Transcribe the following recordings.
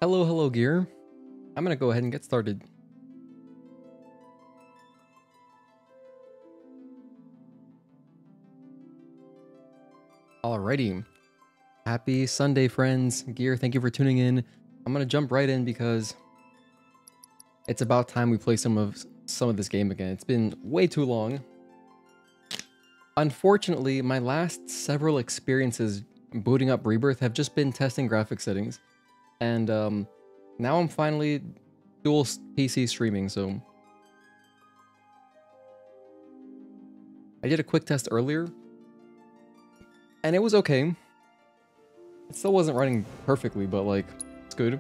Hello, hello, gear. I'm gonna go ahead and get started. Alrighty. Happy Sunday, friends. Gear, thank you for tuning in. I'm gonna jump right in because it's about time we play some of this game again. It's been way too long. Unfortunately, my last several experiences booting up Rebirth have just been testing graphic settings. And now I'm finally dual PC streaming, so I did a quick test earlier, and it was okay. It still wasn't running perfectly, but like, it's good.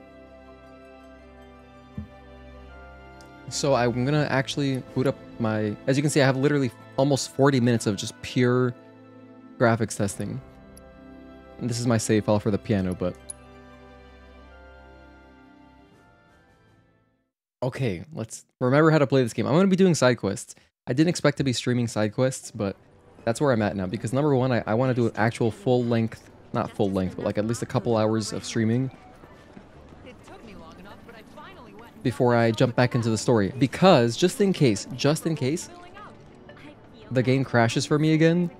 So I'm gonna actually boot up my, as you can see, I have literally almost 40 minutes of just pure graphics testing. And this is my save file for the piano, but okay, let's remember how to play this game. I'm going to be doing side quests. I didn't expect to be streaming side quests, but that's where I'm at now. Because number one, I want to do an actual full length, not full length, but like at least a couple hours of streaming before I jump back into the story. Because just in case the game crashes for me again,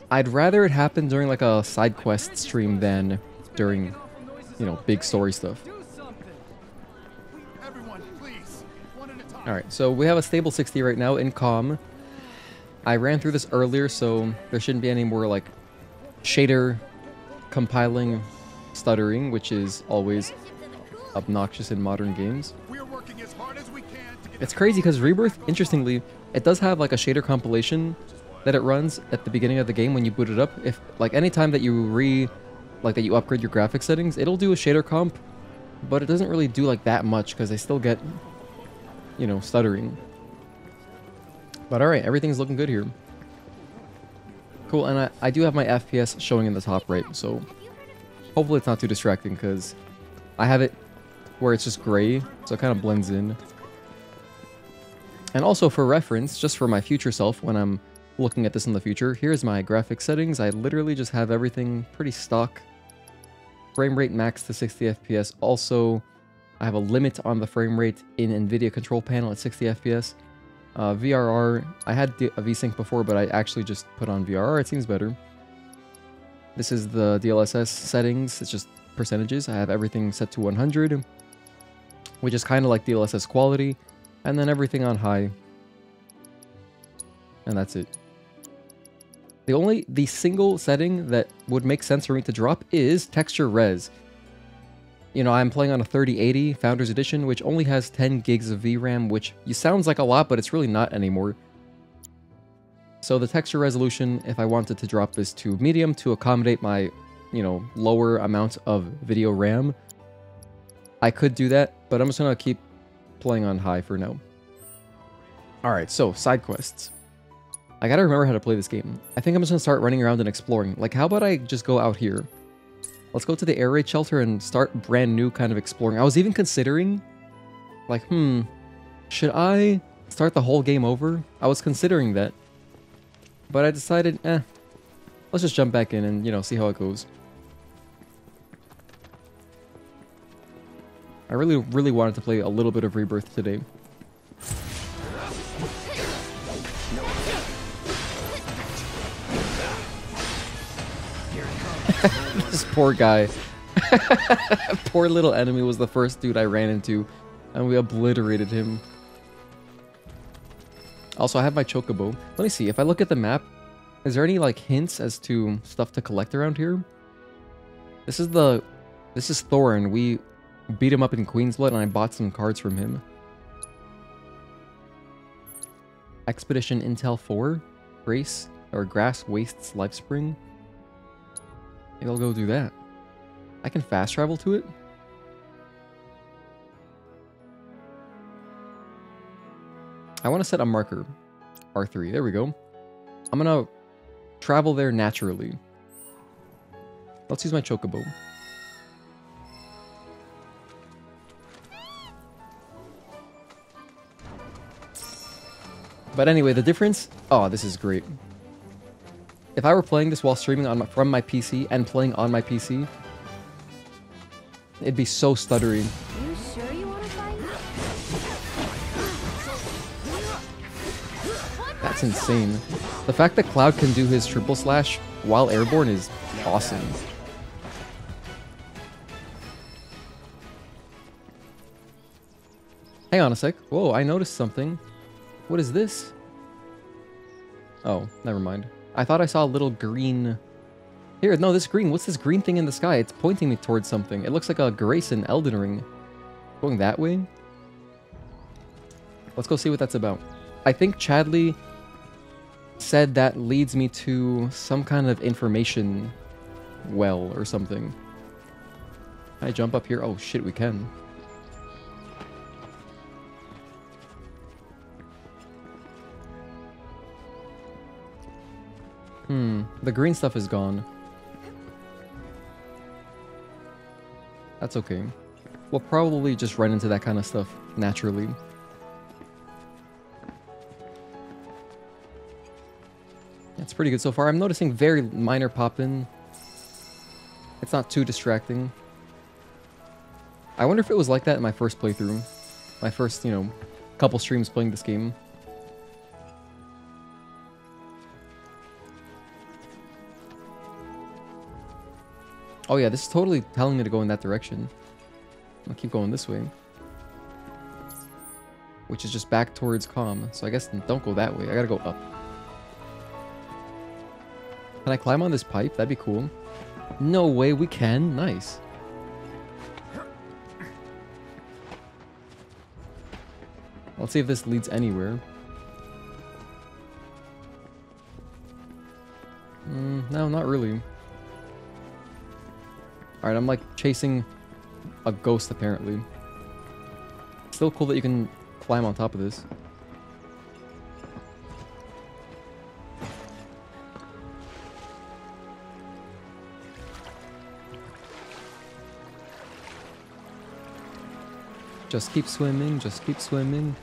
I'd rather it happen during like a side quest stream than during, you know, big story stuff. Alright, so we have a stable 60 right now in calm. I ran through this earlier, so there shouldn't be any more, like, shader compiling stuttering, which is always obnoxious in modern games. It's crazy because Rebirth, interestingly, it does have, like, a shader compilation that it runs at the beginning of the game when you boot it up. If, like, anytime that you that you upgrade your graphics settings, it'll do a shader comp, but it doesn't really do, like, that much because they still get, you know, stuttering. But alright, everything's looking good here. Cool, and I do have my FPS showing in the top right, so hopefully it's not too distracting, because I have it where it's just gray, so it kind of blends in. And also for reference, just for my future self, when I'm looking at this in the future, here's my graphics settings. I literally just have everything pretty stock. Frame rate max to 60 FPS. Also, I have a limit on the frame rate in NVIDIA control panel at 60 FPS. VRR, I had a VSync before, but I actually just put on VRR. It seems better. This is the DLSS settings. It's just percentages. I have everything set to 100, which is kind of like DLSS quality. And then everything on high. And that's it. The single setting that would make sense for me to drop is texture res. You know, I'm playing on a 3080 Founders Edition, which only has 10 gigs of VRAM, which sounds like a lot, but it's really not anymore. So the texture resolution, if I wanted to drop this to medium to accommodate my, you know, lower amount of video RAM, I could do that, but I'm just going to keep playing on high for now. Alright, so side quests. I gotta remember how to play this game. I think I'm just going to start running around and exploring. Like, how about I just go out here? Let's go to the air raid shelter and start brand new kind of exploring. I was even considering, like, should I start the whole game over? I was considering that. But I decided, let's just jump back in and, you know, see how it goes. I really, really wanted to play a little bit of Rebirth today. This poor guy. Poor little enemy was the first dude I ran into, and we obliterated him. Also, I have my chocobo. Let me see, if I look at the map, is there any, like, hints as to stuff to collect around here? This is Thorin. We beat him up in Queensblood, and I bought some cards from him. Expedition Intel 4? Grass Wastes Lifespring? Maybe I'll go do that. I can fast travel to it? I want to set a marker. R3. There we go. I'm going to travel there naturally. Let's use my chocobo. But anyway, the difference... Oh, this is great. If I were playing this while streaming from my PC and playing on my PC, It'd be so stuttery. You sure you want to fight? That's insane. The fact that Cloud can do his triple slash while airborne is awesome. Hang on a sec. Whoa, I noticed something. What is this? Oh, never mind. I thought I saw a little green... Here, no, this green. What's this green thing in the sky? It's pointing me towards something. It looks like a Grace in Elden Ring. Going that way? Let's go see what that's about. I think Chadley said that leads me to some kind of information well or something. Can I jump up here? Oh shit, we can. The green stuff is gone. That's okay. We'll probably just run into that kind of stuff naturally. It's pretty good so far. I'm noticing very minor pop-in. It's not too distracting. I wonder if it was like that in my first playthrough. My first, you know, couple streams playing this game. Oh yeah, this is totally telling me to go in that direction. I'll keep going this way. Which is just back towards Calm. So I guess don't go that way. I gotta go up. Can I climb on this pipe? That'd be cool. No way we can. Nice. Let's see if this leads anywhere. No, not really. Alright, I'm like chasing a ghost apparently. Still cool that you can climb on top of this. Just keep swimming, just keep swimming.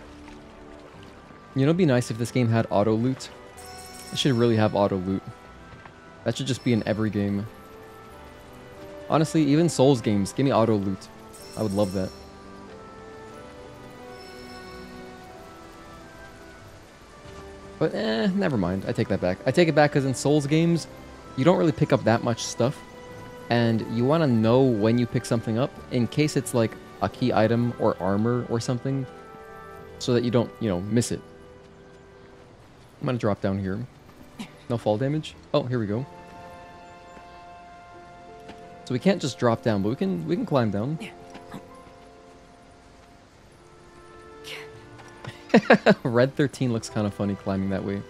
You know, it'd be nice if this game had auto loot. It should really have auto loot. That should just be in every game. Honestly, even Souls games, give me auto loot. I would love that. But never mind. I take that back. I take it back because in Souls games, you don't really pick up that much stuff. And you want to know when you pick something up in case it's like a key item or armor or something. So that you don't, you know, miss it. I'm going to drop down here. No fall damage. Oh, here we go. So we can't just drop down, but we can climb down. Red 13 looks kind of funny climbing that way.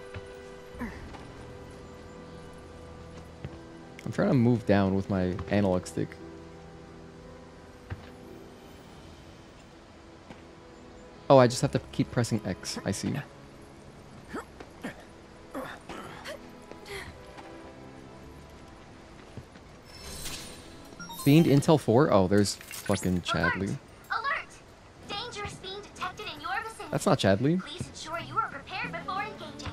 I'm trying to move down with my analog stick. Oh, I just have to keep pressing X. I see. Fiend Intel 4? Oh, there's fucking Chadley. Alert! Dangerous fiend detected in your vicinity. That's not Chadley. Please ensure you are prepared before engaging.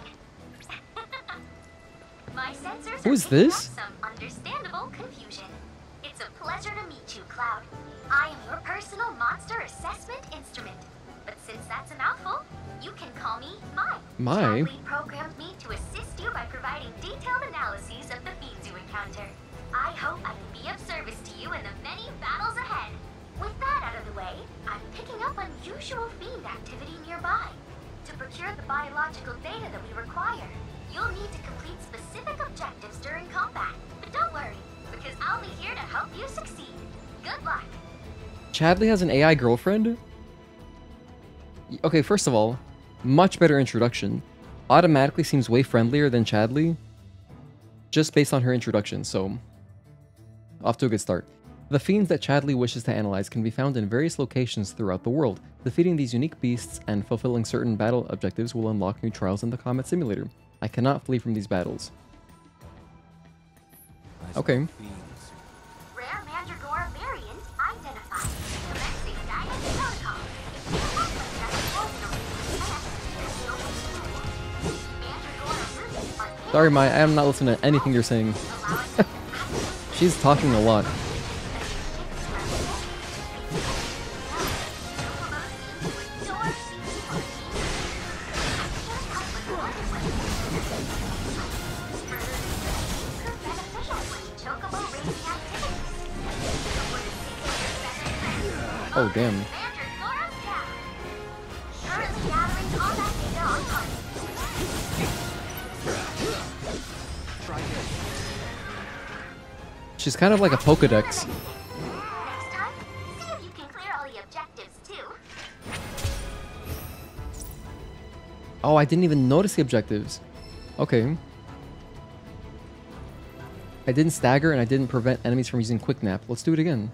My sensors Who is are picking this? up some understandable confusion. It's a pleasure to meet you, Cloud. I am your personal monster assessment instrument. But since that's a mouthful, you can call me Mai. Mai? Chadley programmed me to assist you by providing detailed analyses of the fiends you encounter. I hope I can be of service to you in the many battles ahead. With that out of the way, I'm picking up unusual fiend activity nearby. To procure the biological data that we require, you'll need to complete specific objectives during combat. But don't worry, because I'll be here to help you succeed. Good luck. Chadley has an AI girlfriend? Okay, first of all, much better introduction. Automatically seems way friendlier than Chadley. Just based on her introduction, so... Off to a good start. The fiends that Chadley wishes to analyze can be found in various locations throughout the world. Defeating these unique beasts and fulfilling certain battle objectives will unlock new trials in the combat simulator. I cannot flee from these battles. Okay. Rare Mandragora variant identified. Commencing guidance protocol. If you want to Mandragora roots are Sorry, Mai, I am not listening to anything you're saying. She's talking a lot. Oh, damn. Currently gathering combat data on target. She's kind of like a Pokedex. Next time, see if you can clear all the objectives too. Oh, I didn't even notice the objectives. Okay. I didn't stagger and I didn't prevent enemies from using quick nap. Let's do it again.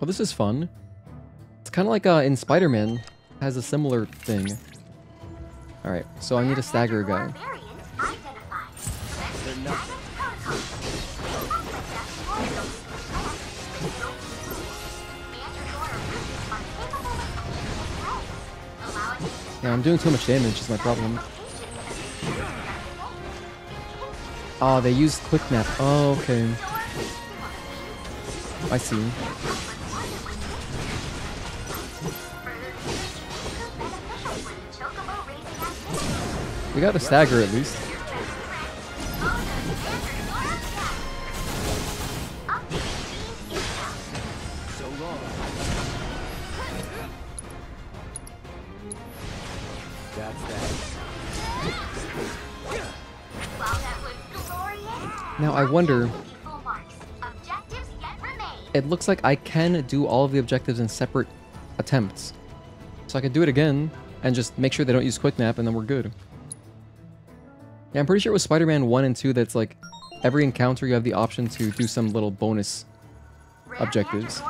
Oh, this is fun. It's kind of like in Spider-Man has a similar thing. All right, so I need a stagger guy. Yeah, I'm doing too much damage is my problem. Oh, they used quick nap. Oh, okay. I see. We got a stagger at least. Now I wonder, it looks like I can do all of the objectives in separate attempts. So I could do it again and just make sure they don't use quick nap and then we're good. Yeah, I'm pretty sure it was Spider-Man 1 and 2 that's like every encounter you have the option to do some little bonus objectives.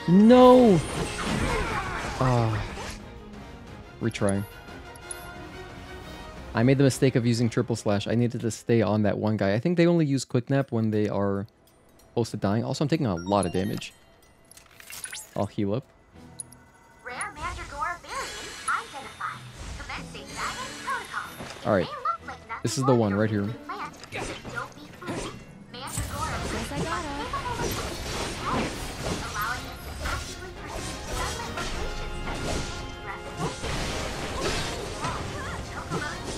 No! Ah. Retry. I made the mistake of using triple slash. I needed to stay on that one guy. I think they only use quick nap when they are close to dying. Also, I'm taking a lot of damage. I'll heal up. Alright. This is the one right here.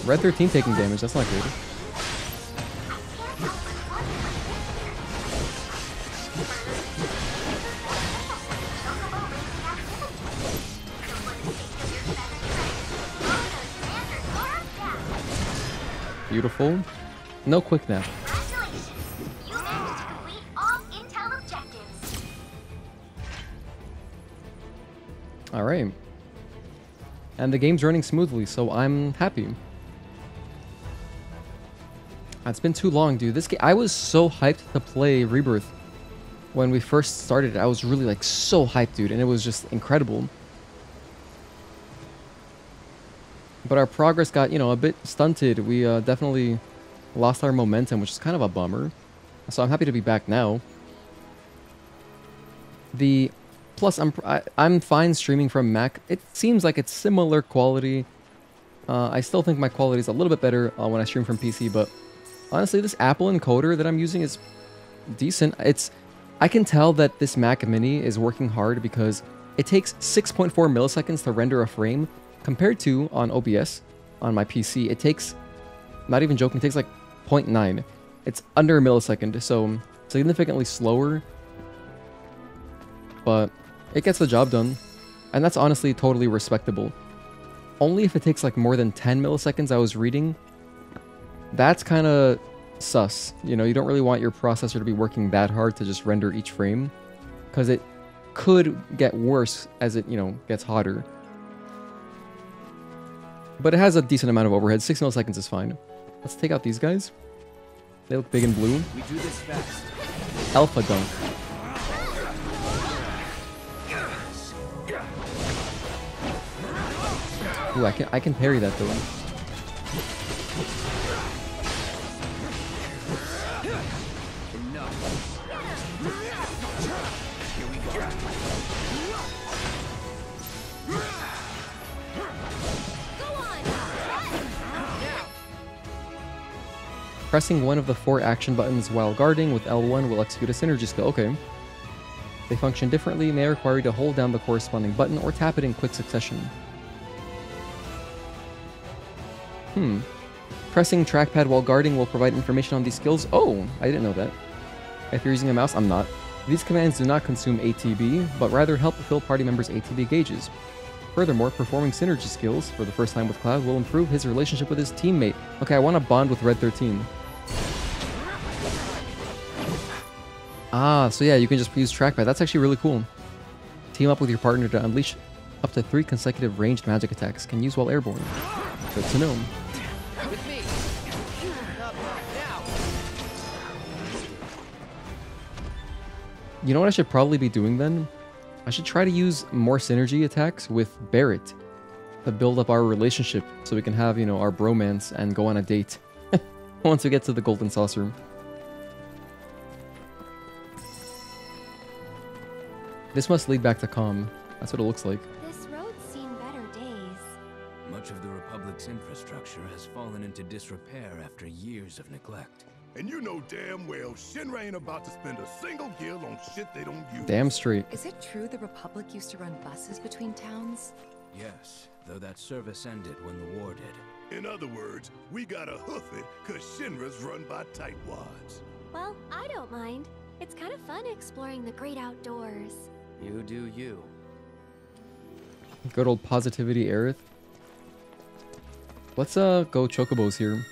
Red 13 taking damage, that's not good. Beautiful. No quick nap. You managed to complete all intel objectives. Alright. And the game's running smoothly, so I'm happy. It's been too long, dude. This game, I was so hyped to play Rebirth when we first started. I was really like so hyped, dude, and it was just incredible. But our progress got, you know, a bit stunted. We definitely lost our momentum, which is kind of a bummer. So I'm happy to be back now. Plus, I'm fine streaming from Mac. It seems like it's similar quality. I still think my quality is a little bit better when I stream from PC, but honestly, this Apple encoder that I'm using is decent. I can tell that this Mac Mini is working hard because it takes 6.4 milliseconds to render a frame compared to on OBS on my PC. It takes, not even joking, it takes like 0.9. It's under a millisecond, so significantly slower, but it gets the job done, and that's honestly totally respectable. Only if it takes like more than 10 milliseconds, I was reading, that's kind of sus. You know, you don't really want your processor to be working that hard to just render each frame, because it could get worse as it, you know, gets hotter. But it has a decent amount of overhead. 6 milliseconds is fine. Let's take out these guys. They look big and blue. We do this fast. Alpha Dunk. Ooh, I can parry that though. Pressing one of the 4 action buttons while guarding with L1 will execute a synergy skill. Okay. They function differently, may require you to hold down the corresponding button or tap it in quick succession. Pressing trackpad while guarding will provide information on these skills. Oh, I didn't know that. If you're using a mouse, I'm not. These commands do not consume ATB, but rather help fill party members' ATB gauges. Furthermore, performing synergy skills for the first time with Cloud will improve his relationship with his teammate. Okay, I want to bond with Red 13. Ah, so yeah, you can just use trackpad. That's actually really cool. Team up with your partner to unleash up to 3 consecutive ranged magic attacks. Can use while airborne. Good to know. With me. Now. You know what I should probably be doing then? I should try to use more synergy attacks with Barrett to build up our relationship so we can have, you know, our bromance and go on a date once we get to the Golden Saucer. This must lead back to Calm. That's what it looks like. This road's seen better days. Much of the Republic's infrastructure has fallen into disrepair after years of neglect. And you know damn well Shinra ain't about to spend a single gil on shit they don't use. Damn straight. Is it true the Republic used to run buses between towns? Yes, though that service ended when the war did. In other words, we gotta hoof it cause Shinra's run by tightwads. Well, I don't mind. It's kind of fun exploring the great outdoors. You do you. Good old positivity, Aerith. Let's go Chocobos here.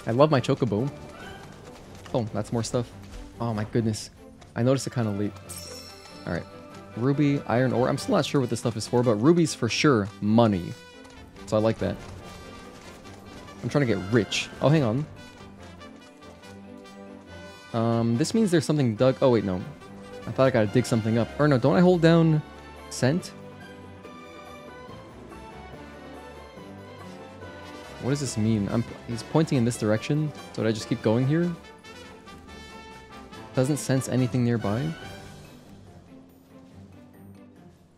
I love my Chocobo. Oh, that's more stuff. Oh my goodness. I noticed it kind of late. Alright. Ruby, iron ore. I'm still not sure what this stuff is for, but ruby's for sure money. So I like that. I'm trying to get rich. Oh, hang on. This means there's something dug. Oh, wait, no. I thought I gotta dig something up. Or no, don't I hold down scent? What does this mean? He's pointing in this direction. So did I just keep going here? Doesn't sense anything nearby.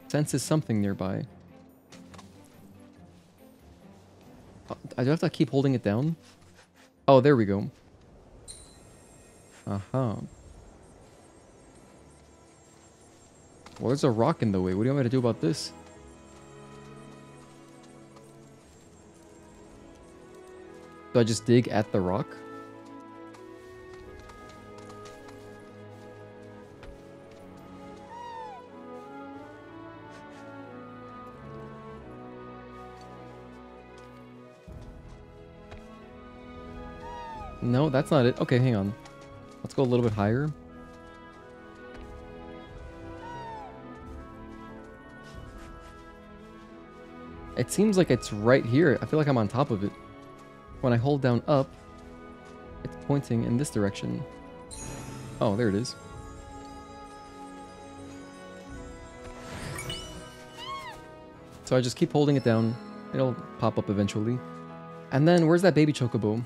Senses something nearby. I do have to keep holding it down? Oh, there we go. Uh-huh. Well, there's a rock in the way. What do you want me to do about this? Do I just dig at the rock? No, that's not it. Okay, hang on. Let's go a little bit higher. It seems like it's right here. I feel like I'm on top of it. When I hold down up, it's pointing in this direction. Oh, there it is. So I just keep holding it down. It'll pop up eventually. And then, where's that baby Chocobo?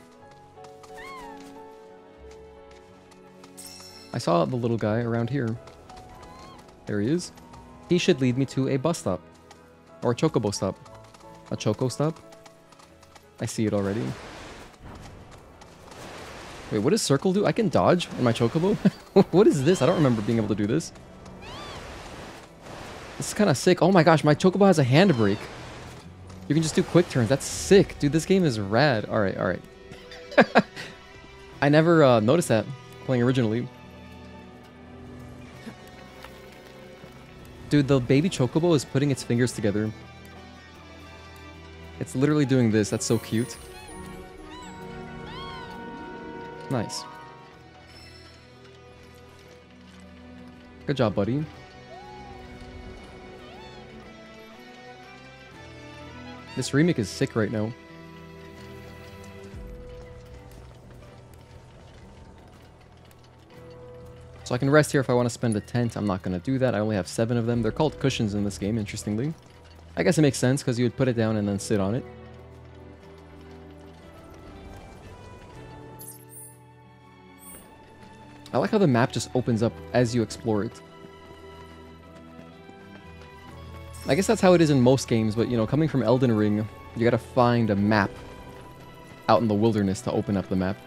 I saw the little guy around here. There he is. He should lead me to a bus stop. Or a Chocobo stop. A Choco stop? I see it already. Wait, what does circle do? I can dodge in my Chocobo? What is this? I don't remember being able to do this. This is kind of sick. Oh my gosh, my Chocobo has a handbrake. You can just do quick turns. That's sick. Dude, this game is rad. Alright, alright. I never noticed that playing originally. Dude, the baby Chocobo is putting its fingers together. It's literally doing this. That's so cute. Nice. Good job, buddy. This remake is sick right now. So I can rest here if I want to spend a tent. I'm not going to do that. I only have 7 of them. They're called cushions in this game, interestingly. I guess it makes sense because you would put it down and then sit on it. I like how the map just opens up as you explore it. I guess that's how it is in most games, but you know, coming from Elden Ring, you gotta find a map out in the wilderness to open up the map.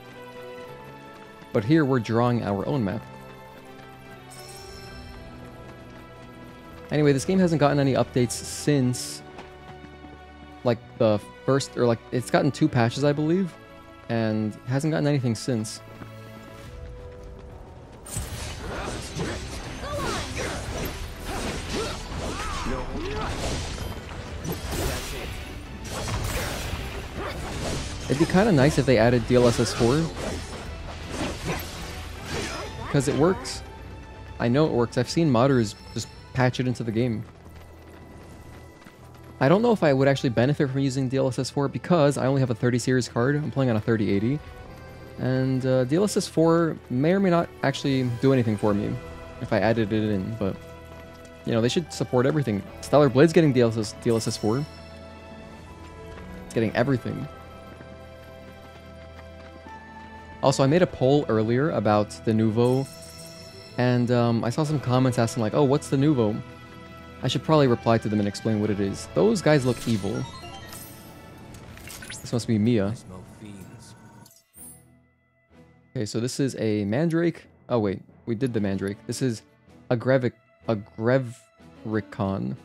But here we're drawing our own map. Anyway, this game hasn't gotten any updates since like the first, or like it's gotten 2 patches, I believe, and hasn't gotten anything since. It'd be kind of nice if they added DLSS 4. Because it works. I know it works. I've seen modders just patch it into the game. I don't know if I would actually benefit from using DLSS 4 because I only have a 30 series card. I'm playing on a 3080. And DLSS 4 may or may not actually do anything for me if I added it in, but you know, they should support everything. Stellar Blade's getting DLSS 4. It's getting everything. Also, I made a poll earlier about the Nouveau, and I saw some comments asking like, oh, what's the Nouveau? I should probably reply to them and explain what it is. Those guys look evil. This must be Mia. Okay, so this is a Mandrake. Oh wait, we did the Mandrake. This is a Grevricon.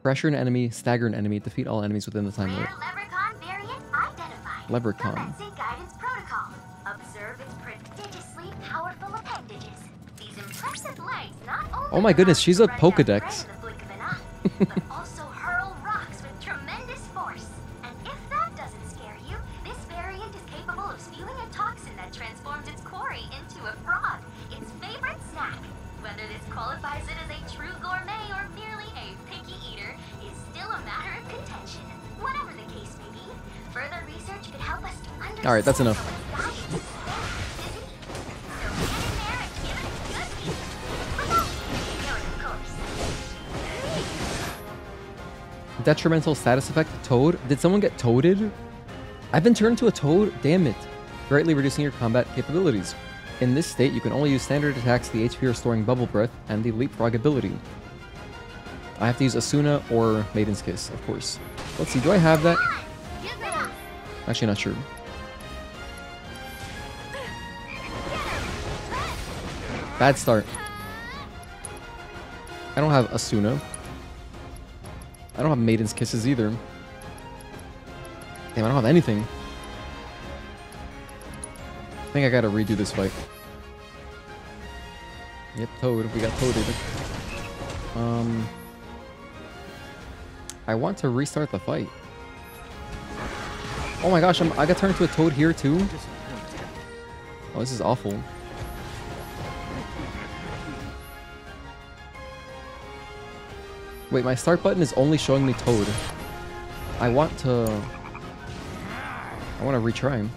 Pressure an enemy, stagger an enemy, defeat all enemies within the time limit. Leprechaun variant identified. Leprechaun. Commencing guidance protocol. Observe its prodigiously powerful appendages. These impressive legs not only Oh my goodness, she's a run down prey Pokedex. in the blink of an eye, but also hurl rocks with tremendous force. And if that doesn't scare you, this variant is capable of spewing a toxin that transforms its quarry into a frog, its favorite snack. Whether this qualifies it as a true gourmet or merely a picky eater is still a matter of contention. Whatever the case may be, further research could help us to understand. Alright, that's enough. Detrimental status effect, Toad. Did someone get toaded? I've been turned to a toad? Damn it. Greatly reducing your combat capabilities. In this state, you can only use standard attacks, the HP restoring Bubble Breath, and the Leapfrog ability. I have to use Asuna or Maiden's Kiss, of course. Let's see, do I have that? Actually, not sure. Bad start. I don't have Asuna. I don't have Maiden's Kisses either. Damn, I don't have anything. I think I gotta redo this fight. Yep, Toad. We got toaded. I want to restart the fight. Oh my gosh, I got turned into a toad here too? Oh, this is awful. Wait, my start button is only showing me Toad. I want to retry.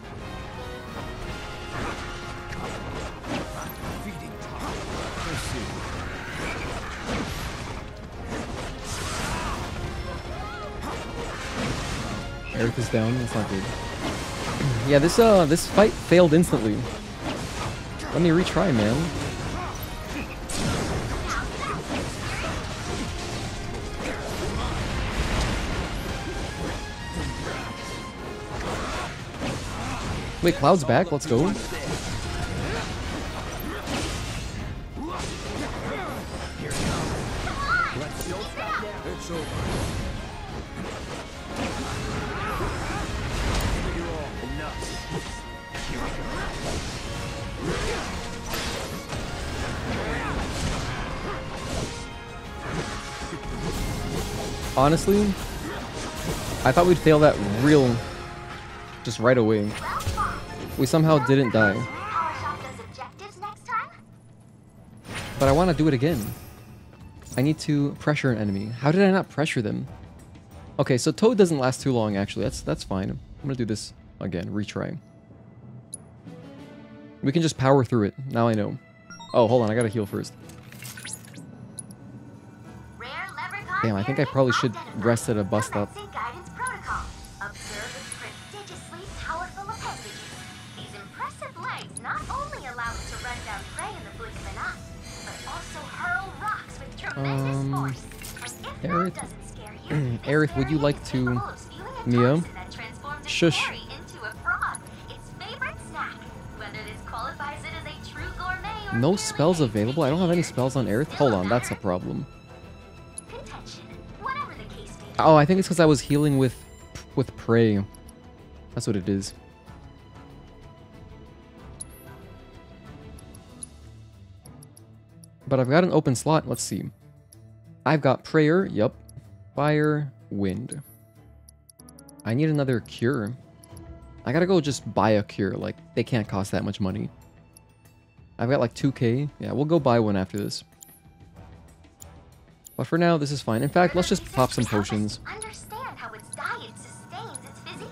Earth is down, that's not good. Yeah, this fight failed instantly. Let me retry, man. Wait, Cloud's back? Let's go. Honestly, I thought we'd fail that just right away. We somehow didn't die. But I want to do it again. I need to pressure an enemy. How did I not pressure them? Okay, so Toad doesn't last too long, actually. That's fine. I'm gonna do this again. Retry. We can just power through it. Now I know. Oh, hold on. I gotta heal first. Damn, I think I probably should rest at a bus stop. Aerith. Doesn't scare you. Aerith, would you like to... Mia? Shush. No spells available? I don't have any spells on Aerith? Hold on, that's a problem. Oh, I think it's because I was healing with Prey. That's what it is. But I've got an open slot. Let's see. I've got Prayer. Yep. Fire. Wind. I need another cure. I gotta go just buy a cure. Like, they can't cost that much money. I've got like 2k. Yeah, we'll go buy one after this. But for now, this is fine. In fact, let's just pop some potions. I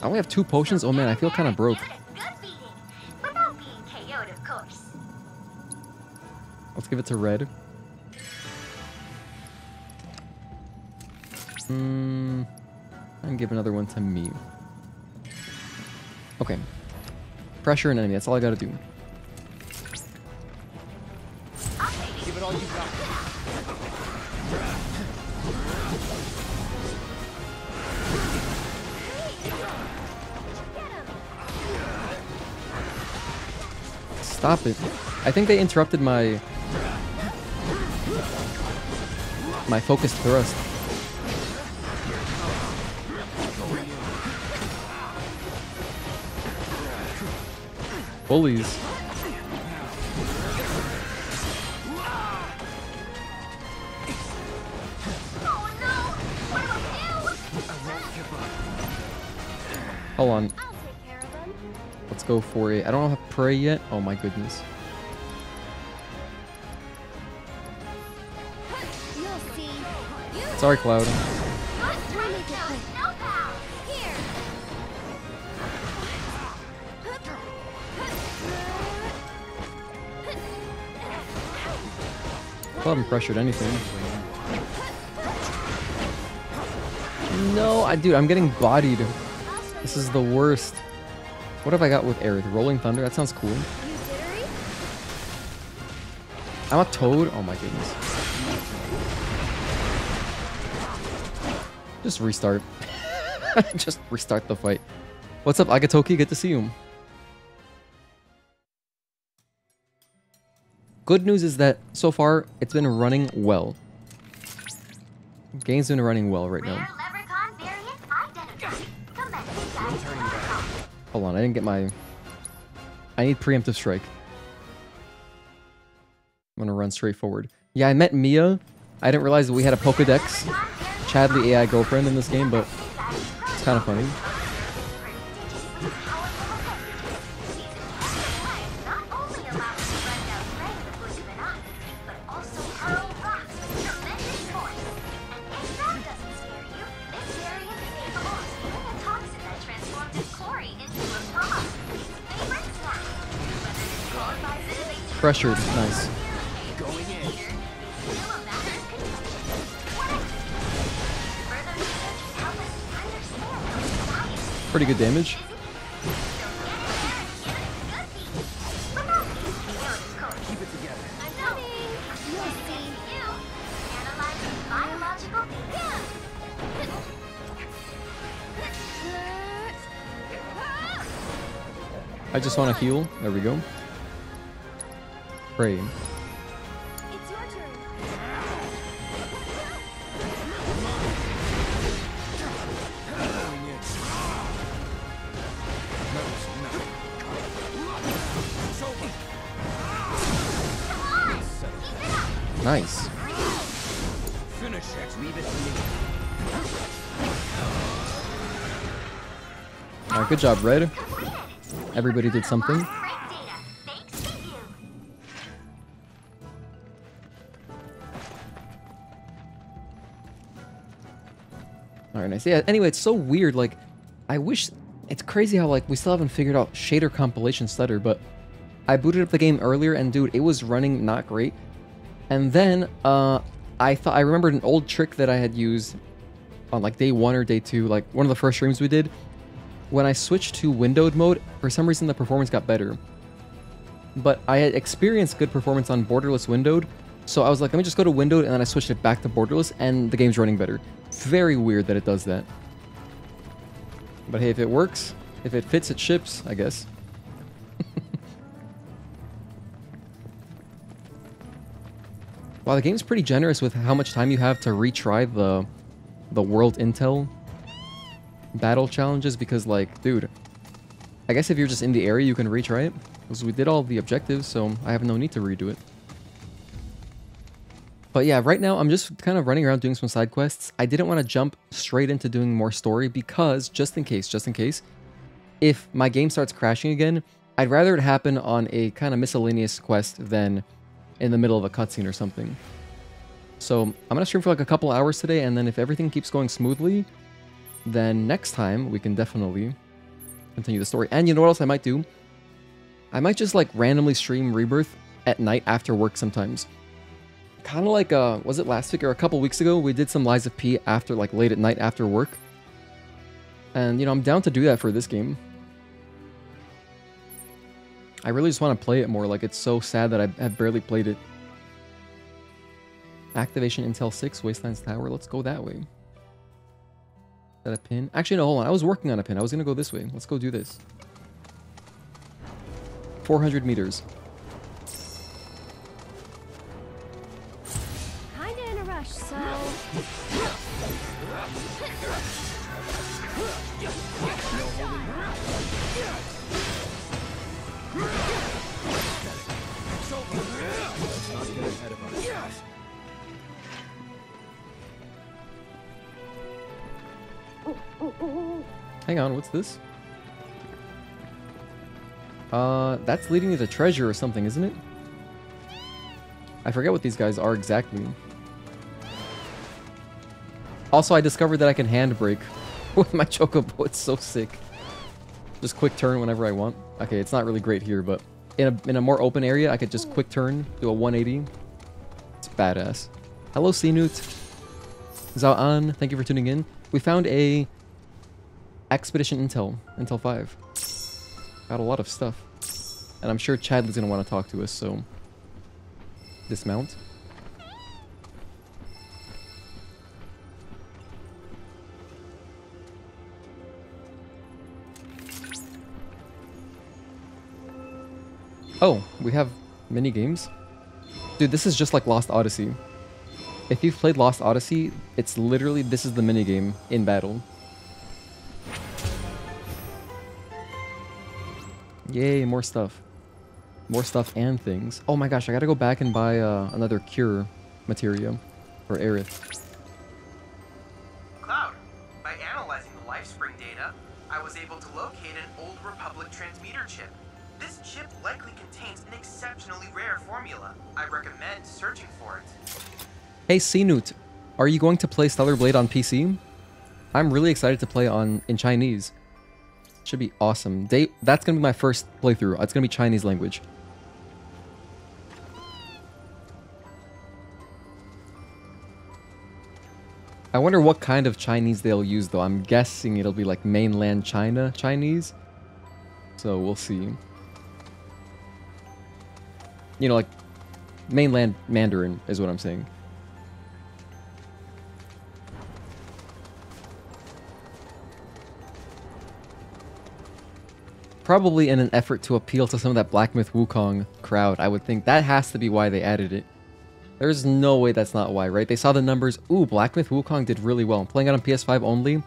only have 2 potions? Oh man, I feel kind of broke. Let's give it to Red. And give another one to me. Okay. Pressure an enemy, that's all I gotta do. Give it all you got. Stop it. I think they interrupted my focused thrust. Bullies. Hold on. Let's go for it. I don't have Prey yet. Oh my goodness. Sorry, Cloud. I haven't pressured anything. No, dude, I'm getting bodied. This is the worst. What have I got with Aerith? Rolling Thunder? That sounds cool. I'm a Toad? Oh my goodness. Just restart. Just restart the fight. What's up, Agatoki? Good to see you. Good news is that so far it's been running well. Game's been running well right now. Hold on, I didn't get my... I need preemptive strike. I'm gonna run straight forward. Yeah, I met Mia. I didn't realize that we had a Pokedex Chadley AI girlfriend in this game, but it's kind of funny. Pressured, nice. Pretty good damage. I just want to heal. There we go. Pray. It's your turn. Nice. Finish it. Leave it to me. Alright, good job, Red. Everybody did something. Alright, nice. Yeah, anyway, it's so weird. Like, I wish... It's crazy how, like, we still haven't figured out shader compilation stutter, but I booted up the game earlier, and dude, it was running not great. And then, I remembered an old trick that I had used on, like, day 1 or day 2, like, one of the first streams we did. When I switched to windowed mode, for some reason the performance got better. But I had experienced good performance on borderless windowed, So I was like, let me just go to windowed, and then I switched it back to borderless, and the game's running better. Very weird that it does that. But hey, if it works, if it fits, it ships, I guess. Wow, the game's pretty generous with how much time you have to retry the world intel battle challenges, because like, dude, I guess if you're just in the area, you can retry it. Because we did all the objectives, so I have no need to redo it. But yeah, right now I'm just kind of running around doing some side quests. I didn't want to jump straight into doing more story because just in case, if my game starts crashing again, I'd rather it happen on a kind of miscellaneous quest than in the middle of a cutscene or something. So I'm going to stream for like a couple hours today, and then if everything keeps going smoothly, then next time we can definitely continue the story. And you know what else I might do? I might just like randomly stream Rebirth at night after work sometimes. Kind of like, was it last week or a couple weeks ago? We did some Lies of P after, like, late at night after work. And, you know, I'm down to do that for this game. I really just want to play it more. Like, it's so sad that I have barely played it. Activation Intel 6, Wastelands Tower. Let's go that way. Is that a pin? Actually, no, hold on. I was working on a pin. I was going to go this way. Let's go do this. 400 meters. So... Hang on, what's this? That's leading you to treasure or something, isn't it? I forget what these guys are exactly. Also, I discovered that I can handbrake with my chocobo. It's so sick. Just quick turn whenever I want. Okay, it's not really great here, but in a more open area, I could just quick turn, do a 180. It's badass. Hello, Sinut. Zhao An, thank you for tuning in. We found a Expedition Intel 5. Got a lot of stuff. And I'm sure Chadley's gonna want to talk to us, so... Dismount. Oh, we have mini games? Dude, this is just like Lost Odyssey. If you've played Lost Odyssey, it's literally, this is the minigame in battle. Yay, more stuff. More stuff and things. Oh my gosh, I gotta go back and buy another cure materia for Aerith. Cloud, by analyzing the LifeSpring data, I was able to locate an old Republic transmitter chip. This chip likely contains an exceptionally rare formula. I recommend searching for it. Hey Sinut, are you going to play Stellar Blade on PC? I'm really excited to play in Chinese. Should be awesome. That's gonna be my first playthrough. It's gonna be Chinese language. I wonder what kind of Chinese they'll use though. I'm guessing it'll be like mainland China Chinese. So we'll see. You know, like mainland Mandarin is what I'm saying. Probably in an effort to appeal to some of that Black Myth Wukong crowd, I would think. That has to be why they added it. There's no way that's not why, right? They saw the numbers. Ooh, Black Myth Wukong did really well. Playing it on PS5 only?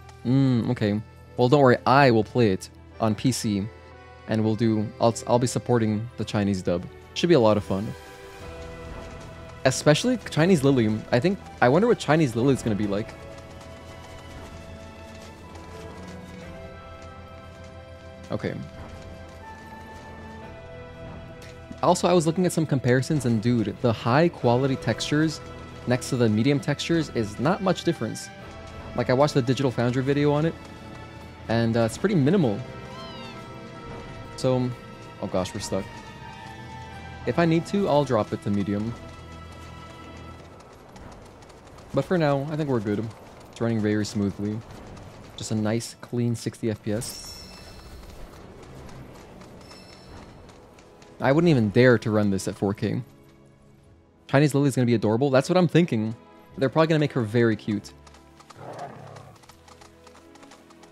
Okay. Well, don't worry. I will play it on PC. And we'll do... I'll be supporting the Chinese dub. Should be a lot of fun. Especially Chinese Lily. I wonder what Chinese Lily is going to be like. Okay. Also, I was looking at some comparisons, and dude, the high quality textures next to the medium textures is not much difference. Like, I watched the Digital Foundry video on it, and it's pretty minimal. So, oh gosh, we're stuck. If I need to, I'll drop it to medium. But for now, I think we're good. It's running very smoothly. Just a nice, clean 60 FPS. I wouldn't even dare to run this at 4K. Chinese Lily is going to be adorable. That's what I'm thinking. They're probably going to make her very cute.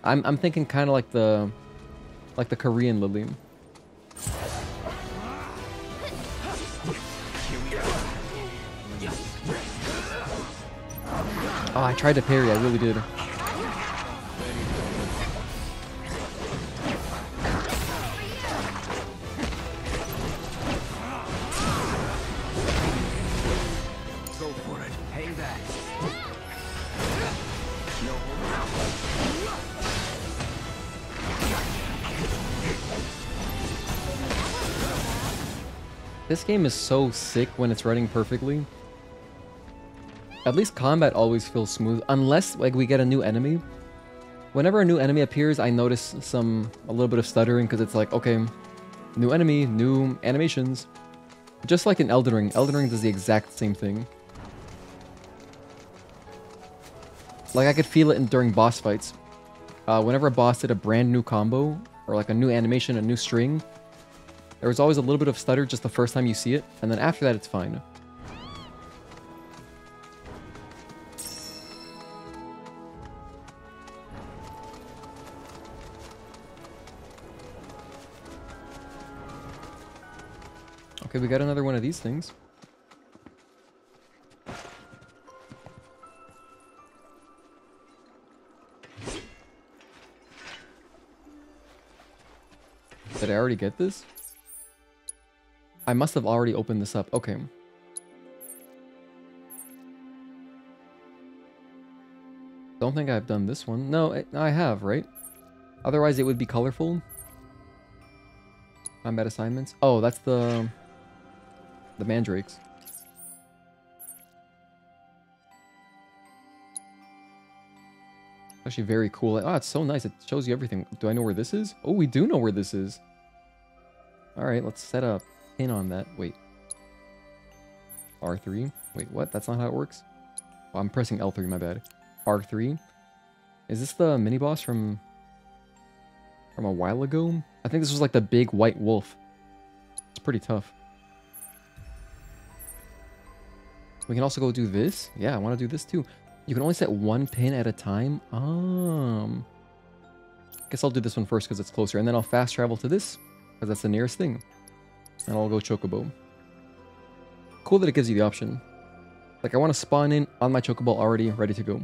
I'm thinking kind of like the Korean Lily. Oh, I tried to parry. I really did. Go for it. Hang back. This game is so sick when it's running perfectly. At least combat always feels smooth, unless like we get a new enemy. Whenever a new enemy appears, I notice a little bit of stuttering because it's like, okay, new enemy, new animations. Just like in Elden Ring. Elden Ring does the exact same thing. Like I could feel it during boss fights. Whenever a boss did a brand new combo, or like a new animation, a new string, there was always a little bit of stutter just the first time you see it, and then after that it's fine. Okay, we got another one of these things. Did I already get this? I must have already opened this up. Okay. Don't think I've done this one. No, I have, right? Otherwise it would be colorful. Combat assignments. Oh, that's the mandrakes. Actually very cool. Oh, it's so nice. It shows you everything. Do I know where this is? Oh, we do know where this is. Alright, let's set a pin on that. Wait. R3. Wait, what? That's not how it works? Oh, I'm pressing L3, my bad. R3. Is this the mini-boss from a while ago? I think this was like the big white wolf. It's pretty tough. We can also go do this. Yeah, I want to do this too. You can only set one pin at a time. Guess I'll do this one first because it's closer. And then I'll fast travel to this because that's the nearest thing. And I'll go Chocobo. Cool that it gives you the option. Like I want to spawn in on my Chocobo already ready to go.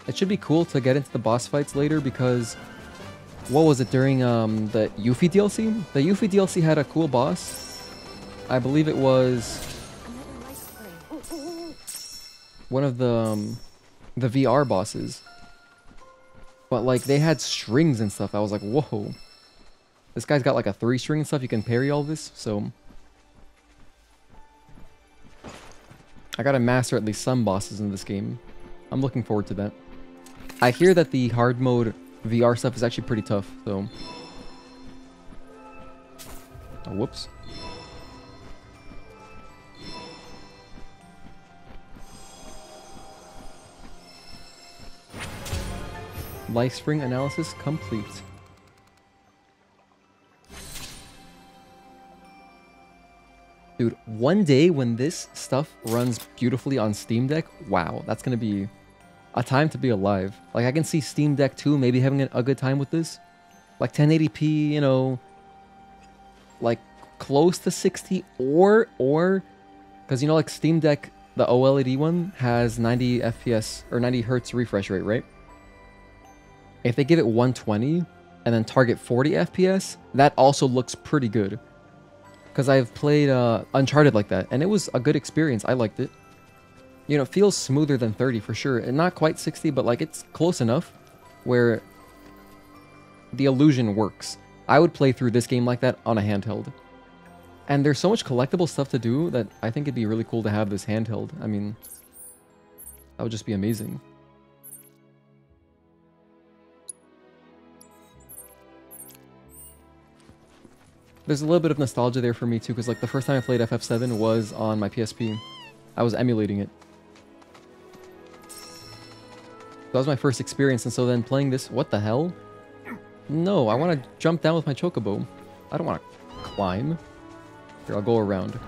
It should be cool to get into the boss fights later because... What was it during the Yuffie DLC? The Yuffie DLC had a cool boss. I believe it was... one of the VR bosses. But like they had strings and stuff. I was like, whoa. This guy's got like a 3-string and stuff. You can parry all this, so... I gotta master at least some bosses in this game. I'm looking forward to that. I hear that the hard mode VR stuff is actually pretty tough, so... Oh, whoops. Life spring analysis complete. Dude, one day when this stuff runs beautifully on Steam Deck, wow, that's gonna be a time to be alive. Like, I can see Steam Deck 2 maybe having a good time with this. Like 1080p, you know, like close to 60 or, because you know, like Steam Deck, the OLED one has 90 FPS or 90 hertz refresh rate, right? If they give it 120 and then target 40 FPS, that also looks pretty good. Because I've played Uncharted like that, and it was a good experience. I liked it. You know, it feels smoother than 30 for sure. And not quite 60, but like it's close enough where the illusion works. I would play through this game like that on a handheld. And there's so much collectible stuff to do that I think it'd be really cool to have this handheld. I mean, that would just be amazing. There's a little bit of nostalgia there for me too, because like the first time I played FF7 was on my PSP. I was emulating it. That was my first experience, and so then playing this, what the hell? No, I want to jump down with my chocobo. I don't want to climb. Here, I'll go around.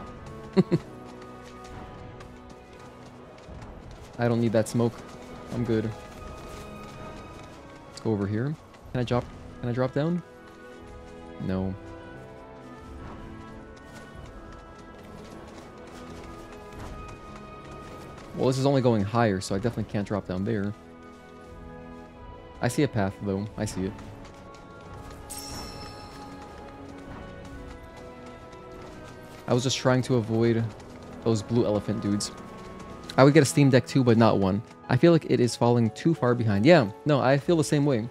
I don't need that smoke. I'm good. Let's go over here. Can I drop down? No. Well, this is only going higher, so I definitely can't drop down there. I see a path, though. I see it. I was just trying to avoid those blue elephant dudes. I would get a Steam Deck too, but not one. I feel like it is falling too far behind. Yeah, no, I feel the same way.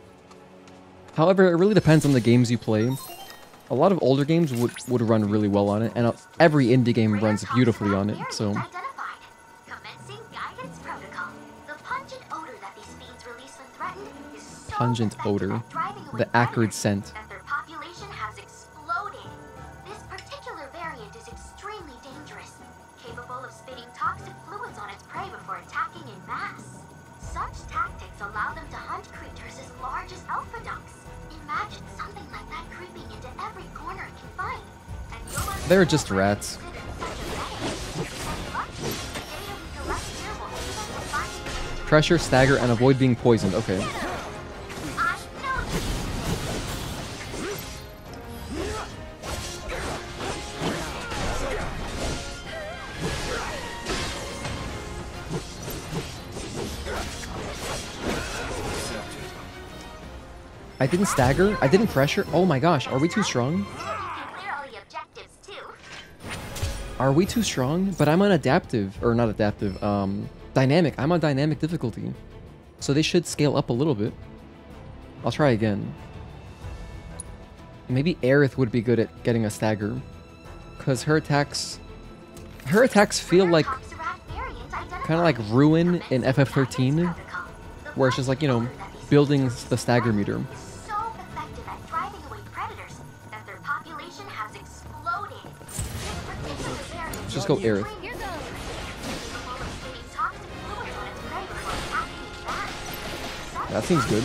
However, it really depends on the games you play. A lot of older games would run really well on it, and every indie game runs beautifully on it, so... Pungent odor. The acrid scent. Their population has exploded. This particular variant is extremely dangerous, capable of spitting toxic fluids on its prey before attacking in mass. Such tactics allow them to hunt creatures as large as alpha ducks. Imagine something like that creeping into every corner it can find. And you'll They're just rats. Pressure, stagger, and avoid being poisoned. Okay. I didn't stagger. I didn't pressure. Oh my gosh, are we too strong? Are we too strong? But I'm on adaptive, or not adaptive, dynamic. I'm on dynamic difficulty. So they should scale up a little bit. I'll try again. Maybe Aerith would be good at getting a stagger. Because her attacks feel like, kind of like Ruin in FF13. Where it's just like, you know, building the stagger meter. Let's just go Aerith. That seems good.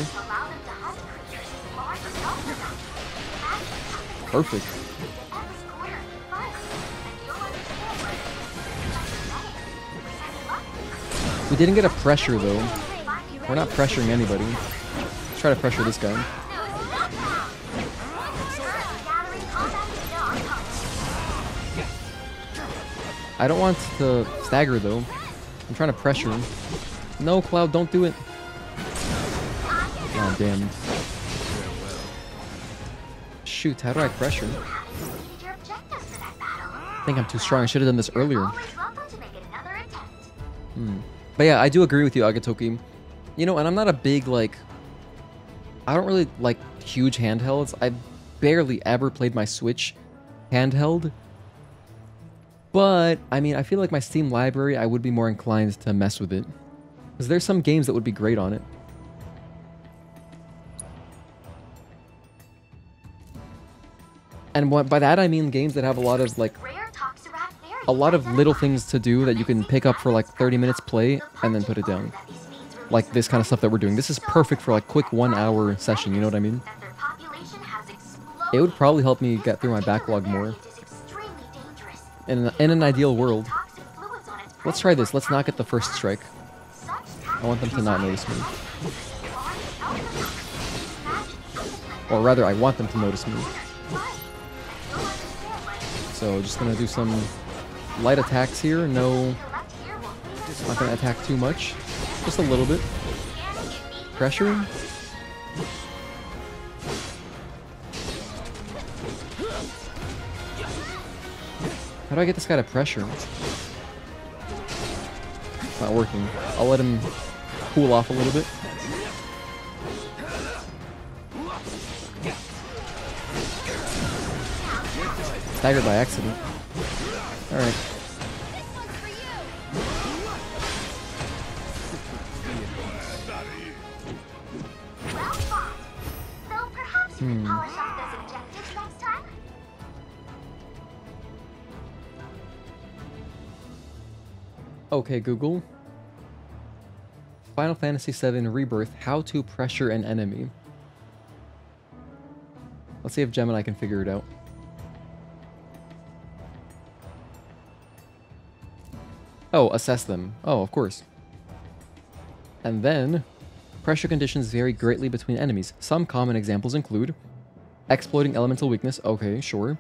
Perfect. We didn't get a pressure though. We're not pressuring anybody. Let's try to pressure this guy. I don't want to stagger though. I'm trying to pressure him. No, Cloud, don't do it. Oh, damn. Shoot, how do I pressure? I think I'm too strong. I should have done this earlier. But yeah, I do agree with you, Agatoki. You know, and I'm not a big, like... I don't really like huge handhelds. I barely ever played my Switch handheld. But, I mean, I feel like my Steam library, I would be more inclined to mess with it. Because there's some games that would be great on it. And by that I mean games that have a lot of, like, a lot of little things to do that you can pick up for, like, 30 minutes play and then put it down. Like this kind of stuff that we're doing. This is perfect for, like, quick 1 hour session, you know what I mean? It would probably help me get through my backlog more. In an ideal world. Let's try this. Let's not get the first strike. I want them to not notice me. Or rather, I want them to notice me. So, just gonna do some light attacks here. No, not gonna attack too much. Just a little bit. Pressure. How do I get this guy to pressure? It's not working. I'll let him cool off a little bit. Staggered by accident. Alright. Okay, Google. Final Fantasy 7 Rebirth, how to pressure an enemy. Let's see if Gemini can figure it out. Oh, assess them. Oh, of course. And then, pressure conditions vary greatly between enemies. Some common examples include exploiting elemental weakness. Okay, sure.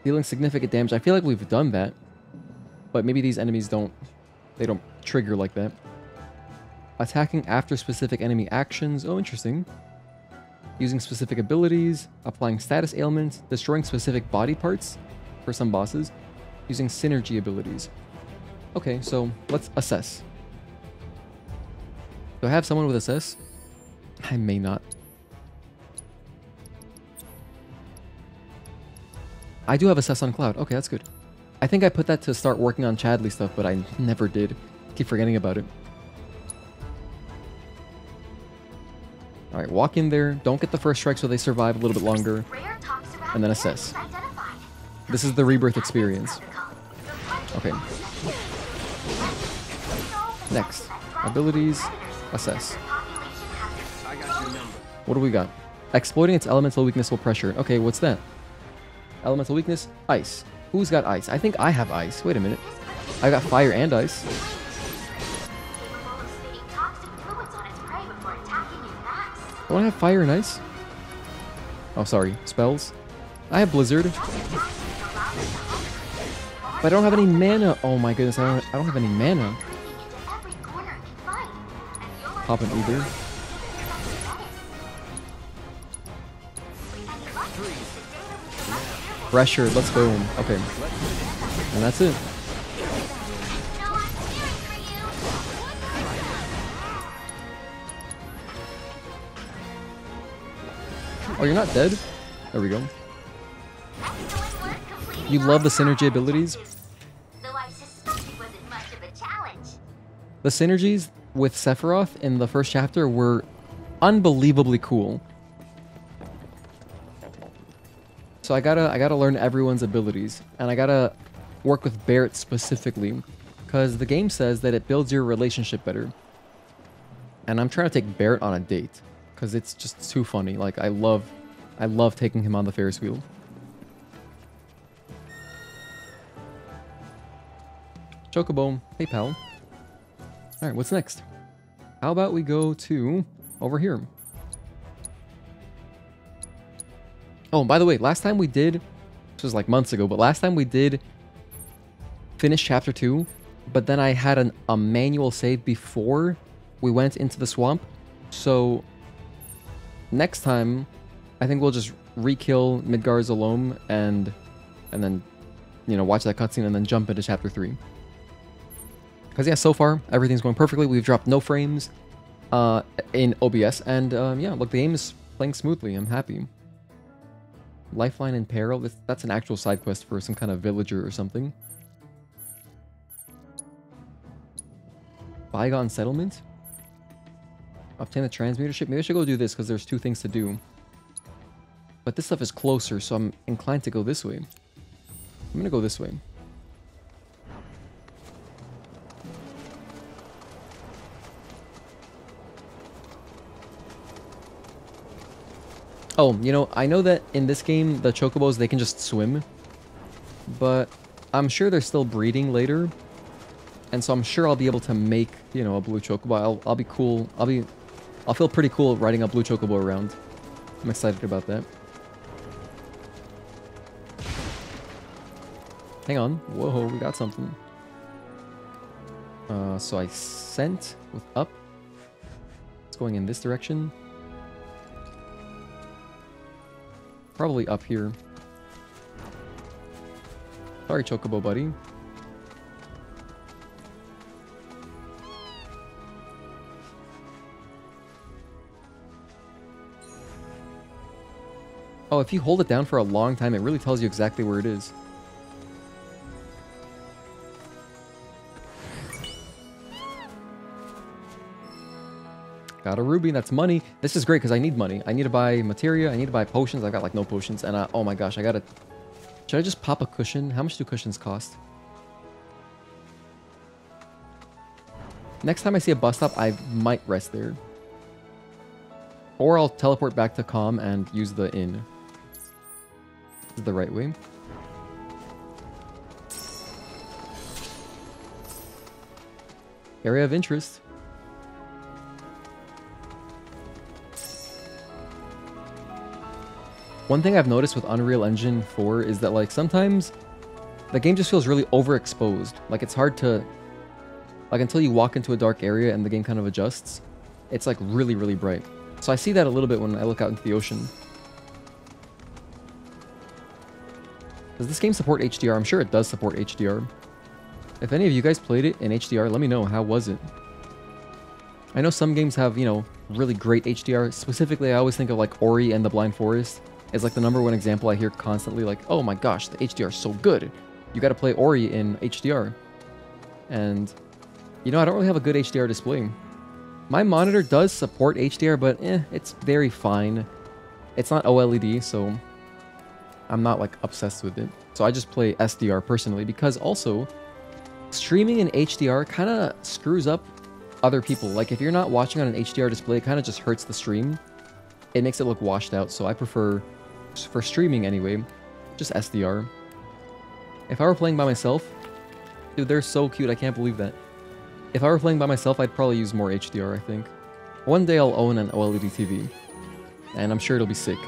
Dealing significant damage. I feel like we've done that. But maybe these enemies don't trigger like that. Attacking after specific enemy actions. Oh, interesting. Using specific abilities. Applying status ailments. Destroying specific body parts for some bosses. Using synergy abilities. Okay, so let's assess. Do I have someone with assess? I may not. I do have assess on Cloud. Okay, that's good. I think I put that to start working on Chadley stuff, but I never did. Keep forgetting about it. Alright, walk in there. Don't get the first strike so they survive a little bit longer. And then assess. This is the Rebirth experience. Okay. Next. Abilities. Assess. What do we got? Exploiting its elemental weakness will pressure. Okay, what's that? Elemental weakness? Ice. Who's got ice? I think I have ice. Wait a minute. I got fire and ice. Don't I have fire and ice? Oh, sorry. Spells. I have blizzard. But I don't have any mana. Oh my goodness, I don't have any mana. Pop an Uber. Pressure, let's go. Okay. And that's it. Oh, you're not dead? There we go. You love the synergy abilities? The synergies with Sephiroth in the first chapter were unbelievably cool. So I gotta learn everyone's abilities, and I gotta work with Barrett specifically, because the game says that it builds your relationship better. And I'm trying to take Barrett on a date, because it's just too funny. Like I love taking him on the Ferris wheel. Chocobo, hey pal. Alright, what's next? How about we go to over here? Oh, by the way, last time we did, this was like months ago, but last time we did finish chapter 2, but then I had a manual save before we went into the swamp. So next time, I think we'll just re-kill Midgar Zalom and then, you know, watch that cutscene and then jump into chapter 3. Because yeah, so far, everything's going perfectly. We've dropped no frames in OBS. And yeah, look, the game is playing smoothly. I'm happy. Lifeline in Peril. That's an actual side quest for some kind of villager or something. Bygone Settlement. Obtain the transmuter ship. Maybe I should go do this because there's 2 things to do. But this stuff is closer, so I'm inclined to go this way. I'm gonna go this way. Oh, you know, I know that in this game, the chocobos, they can just swim. But I'm sure they're still breeding later. And so I'm sure I'll be able to make, you know, a blue chocobo. I'll be cool. I'll feel pretty cool riding a blue chocobo around. I'm excited about that. Hang on. Whoa, we got something. So I sent with up. It's going in this direction. Probably up here. Sorry, chocobo buddy. Oh, if you hold it down for a long time, it really tells you exactly where it is. Got a ruby, that's money. This is great because I need money. I need to buy materia, I need to buy potions. I've got like no potions. And oh my gosh, I gotta... Should I just pop a cushion? How much do cushions cost? Next time I see a bus stop, I might rest there. Or I'll teleport back to Com and use the inn. This is the right way. Area of interest. One thing I've noticed with Unreal Engine 4 is that, like, sometimes the game just feels really overexposed. Like, it's hard to... Like, until you walk into a dark area and the game kind of adjusts, it's, like, really, really bright. So I see that a little bit when I look out into the ocean. Does this game support HDR? I'm sure it does support HDR. If any of you guys played it in HDR, let me know. How was it? I know some games have, you know, really great HDR. Specifically, I always think of, like, Ori and the Blind Forest. Is like the #1 example I hear constantly, like, oh my gosh, the HDR is so good. You gotta play Ori in HDR. And, you know, I don't really have a good HDR display. My monitor does support HDR, but it's very fine. It's not OLED, so I'm not, like, obsessed with it. So I just play SDR personally, because also, streaming in HDR kind of screws up other people. Like, if you're not watching on an HDR display, it kind of just hurts the stream. It makes it look washed out, so I prefer... for streaming anyway, just SDR. If I were playing by myself, dude, they're so cute, I can't believe that. If I were playing by myself, I'd probably use more HDR, I think. One day I'll own an OLED TV, and I'm sure it'll be sick.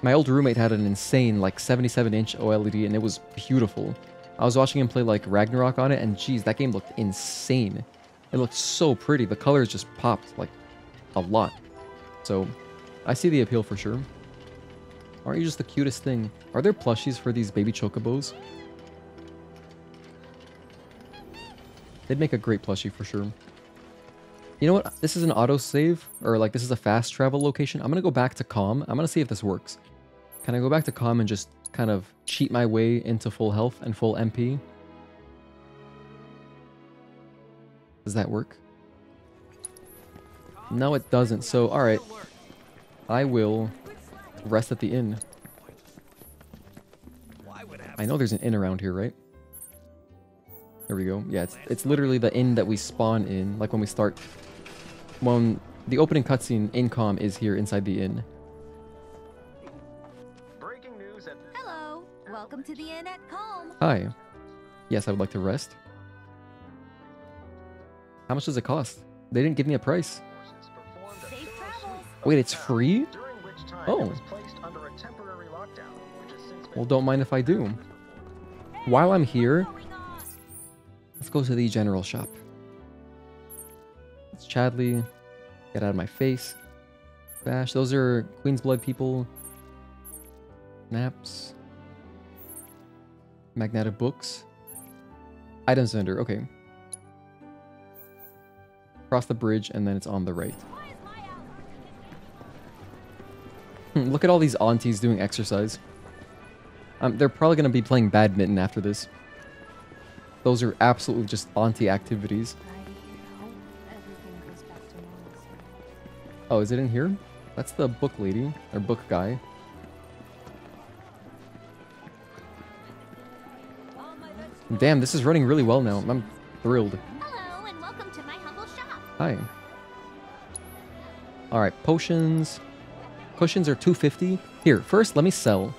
My old roommate had an insane, like, 77-inch OLED, and it was beautiful. I was watching him play, like, Ragnarok on it, and geez, that game looked insane. It looked so pretty, the colors just popped, like, a lot. So... I see the appeal for sure. Aren't you just the cutest thing? Are there plushies for these baby chocobos? They'd make a great plushie for sure. You know what? This is an autosave, or like this is a fast travel location. I'm gonna go back to Com. I'm gonna see if this works. Can I go back to Com and just kind of cheat my way into full health and full MP? Does that work? No, it doesn't. So, alright. I will rest at the inn. I know there's an inn around here, right? There we go. Yeah, it's literally the inn that we spawn in. Like when we start... When the opening cutscene in Com is here inside the inn. Hello, welcome to the inn at Com. Hi. Yes, I would like to rest. How much does it cost? They didn't give me a price. Wait, it's free? Oh. Well, don't mind if I do. While I'm here, let's go to the general shop. It's Chadley. Get out of my face. Bash. Those are Queen's Blood people. Naps. Magnetic books. Items vendor. Okay. Cross the bridge and then it's on the right. Look at all these aunties doing exercise. They're probably going to be playing badminton after this. Those are absolutely just auntie activities. Oh, is it in here? That's the book lady, or book guy. Damn, this is running really well now. I'm thrilled. Hello, and welcome to my humble shop. Hi. Alright, potions. Cushions are $2.50. Here, first, let me sell.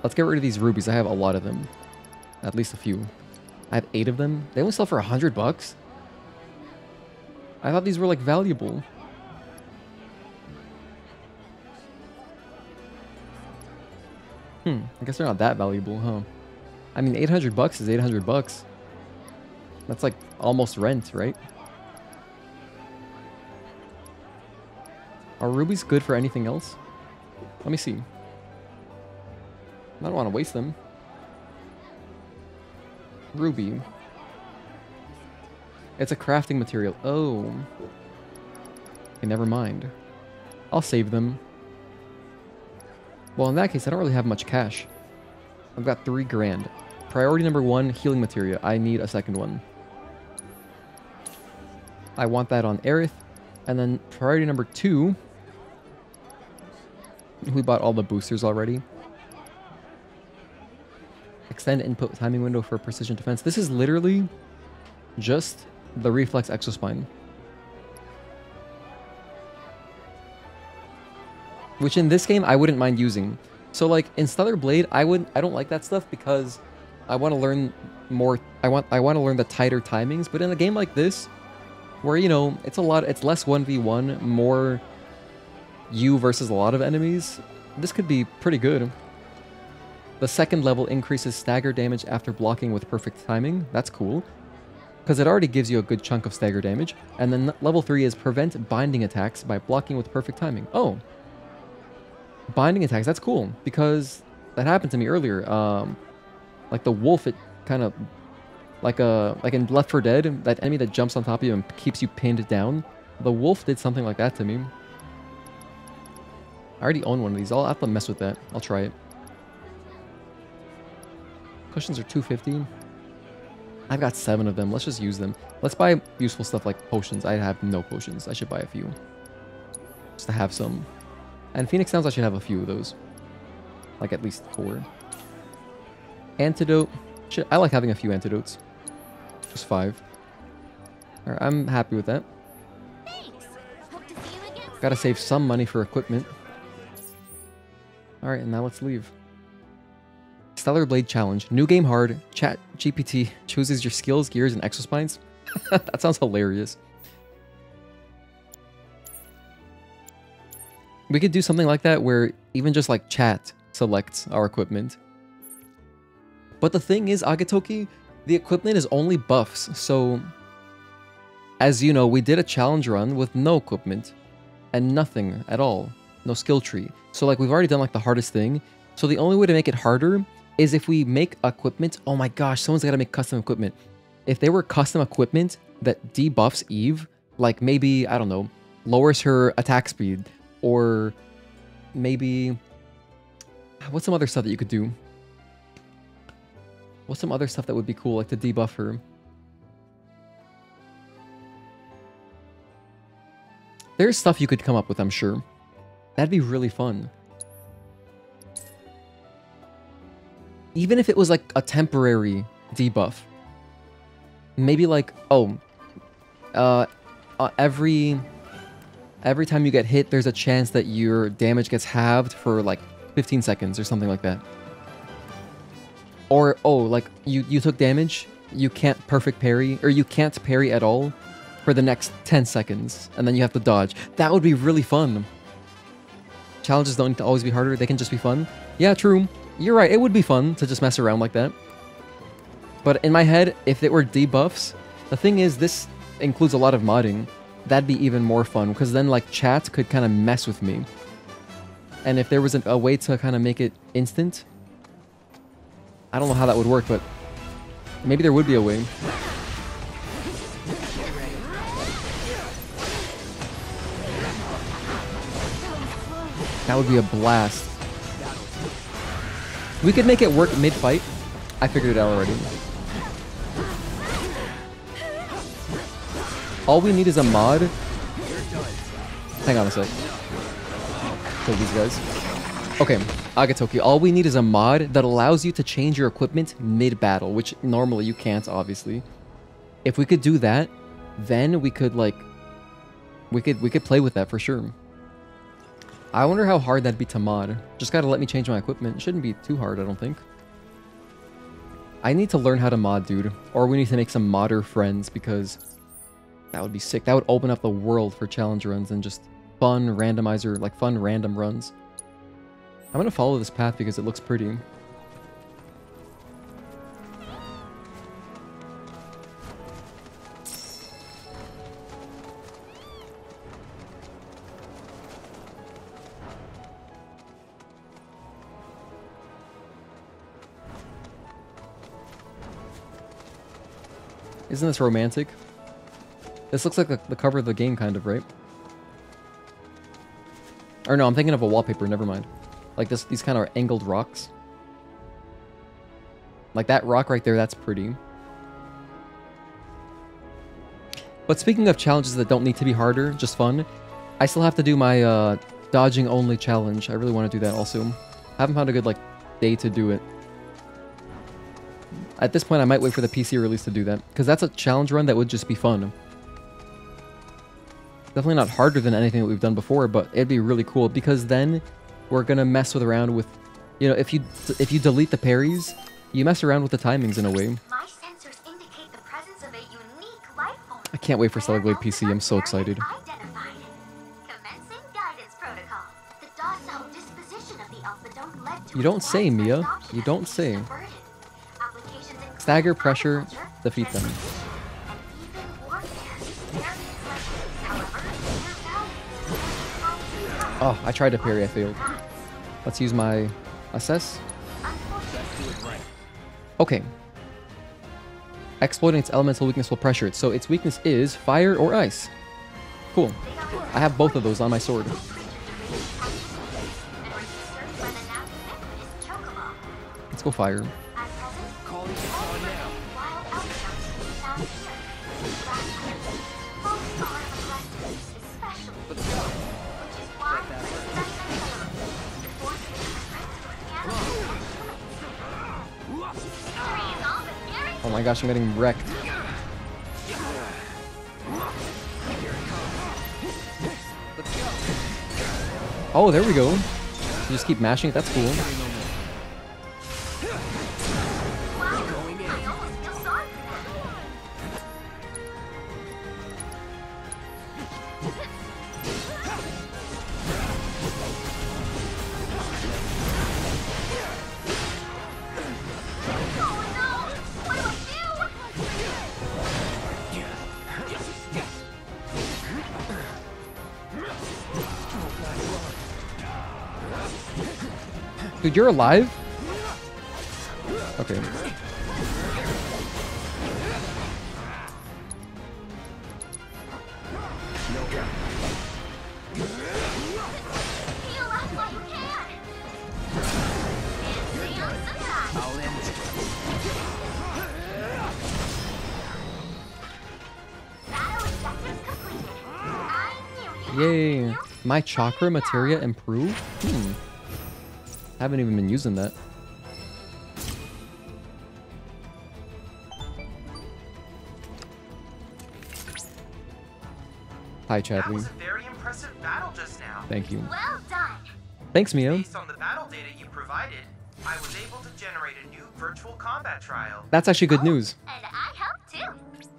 Let's get rid of these rubies. I have a lot of them. At least a few. I have 8 of them. They only sell for $100? I thought these were, like, valuable. I guess they're not that valuable, huh? I mean, $800 is $800. That's, like, almost rent, right? Are rubies good for anything else? Let me see. I don't want to waste them. Ruby. It's a crafting material. Oh. Okay, never mind. I'll save them. Well, in that case, I don't really have much cash. I've got 3 grand. Priority number 1, healing materia. I need a second one. I want that on Aerith. And then priority number 2... We bought all the boosters already. Extend input timing window for precision defense. This is literally just the reflex exospine. Which in this game I wouldn't mind using. So like in Stellar Blade, I don't like that stuff because I want to learn more. I want to learn the tighter timings. But in a game like this, where you know it's less 1v1, more you versus a lot of enemies, this could be pretty good. The second level increases stagger damage after blocking with perfect timing. That's cool, because it already gives you a good chunk of stagger damage. And then level 3 is prevent binding attacks by blocking with perfect timing. Oh, binding attacks, that's cool, because that happened to me earlier. Like the wolf, it kind of like in Left 4 Dead, that enemy that jumps on top of you and keeps you pinned down. The wolf did something like that to me. I already own one of these. I'll have to mess with that. I'll try it. Cushions are 250. I've got 7 of them. Let's just use them. Let's buy useful stuff like potions. I have no potions. I should buy a few, just to have some. And Phoenix Sounds, I should have a few of those. Like at least 4. Antidote. Shit, I like having a few antidotes. Just 5. Alright, I'm happy with that. Thanks. Hope to see you again. Gotta save some money for equipment. Alright, and now let's leave. Stellar Blade Challenge. New game hard. Chat GPT chooses your skills, gears, and exospines. That sounds hilarious. We could do something like that where even just like chat selects our equipment. But the thing is, Agatoki, the equipment is only buffs. So, as you know, we did a challenge run with no equipment and nothing at all. No skill tree. So like we've already done like the hardest thing. So the only way to make it harder is if we make equipment. Oh my gosh, someone's got to make custom equipment. If they were custom equipment that debuffs Eve, like maybe, I don't know, lowers her attack speed, or maybe, what's some other stuff that you could do? What's some other stuff that would be cool, like to debuff her? There's stuff you could come up with, I'm sure. That'd be really fun. Even if it was like a temporary debuff. Maybe like, every time you get hit, there's a chance that your damage gets halved for like 15 seconds or something like that. Or, like you took damage, you can't perfect parry, or you can't parry at all for the next 10 seconds, and then you have to dodge. That would be really fun. Challenges don't need to always be harder, they can just be fun. Yeah, true. You're right, it would be fun to just mess around like that. But in my head, if it were debuffs, the thing is, this includes a lot of modding. That'd be even more fun, because then like chat could kind of mess with me. And if there was a way to kind of make it instant, I don't know how that would work, but maybe there would be a way. That would be a blast. We could make it work mid-fight. I figured it out already. All we need is a mod. Hang on a sec. Kill these guys. Okay, Agatoki, all we need is a mod that allows you to change your equipment mid-battle, which normally you can't, obviously. If we could do that, then we could, like... We could play with that for sure. I wonder how hard that'd be to mod. Just gotta let me change my equipment. It shouldn't be too hard, I don't think. I need to learn how to mod, dude. Or we need to make some modder friends, because that would be sick. That would open up the world for challenge runs and just fun randomizer, like fun random runs. I'm gonna follow this path because it looks pretty. Isn't this romantic? This looks like the cover of the game, kind of, right? Or no, I'm thinking of a wallpaper, never mind. Like these kind of angled rocks. Like that rock right there, that's pretty. But speaking of challenges that don't need to be harder, just fun, I still have to do my dodging only challenge. I really want to do that also. I haven't found a good like day to do it. At this point, I might wait for the PC release to do that, because that's a challenge run that would just be fun. Definitely not harder than anything that we've done before, but it'd be really cool, because then we're gonna mess around with, you know, if you delete the parries, you mess around with the timings in a way. My sensors indicate the presence of a unique life form. I can't wait for Cellular Blade PC. I'm so excited. Identified. Commencing guidance protocol. The docile disposition of the alpha don't lead to You don't its say, widespread Mia. adoption You as don't beast say. of burden. Applications include Stagger, pressure, agriculture, defeat them. transportation, and even warfare. Variants like these, however, their value Oh, I tried to parry. I failed. Let's use my assess. Okay. Exploiting its elemental weakness will pressure it. So its weakness is fire or ice. Cool. I have both of those on my sword. Let's go fire. Oh my gosh, I'm getting wrecked. Oh, there we go. You just keep mashing it. That's cool. Dude, you're alive? Okay. Yay. My chakra materia improved? Haven't even been using that. Hi, Chadley. That was a very impressive battle just now. Thank you. Well done. Thanks, Mia. Based on the battle data you provided, I was able to generate a new virtual combat trial. That's actually good news. And I helped too.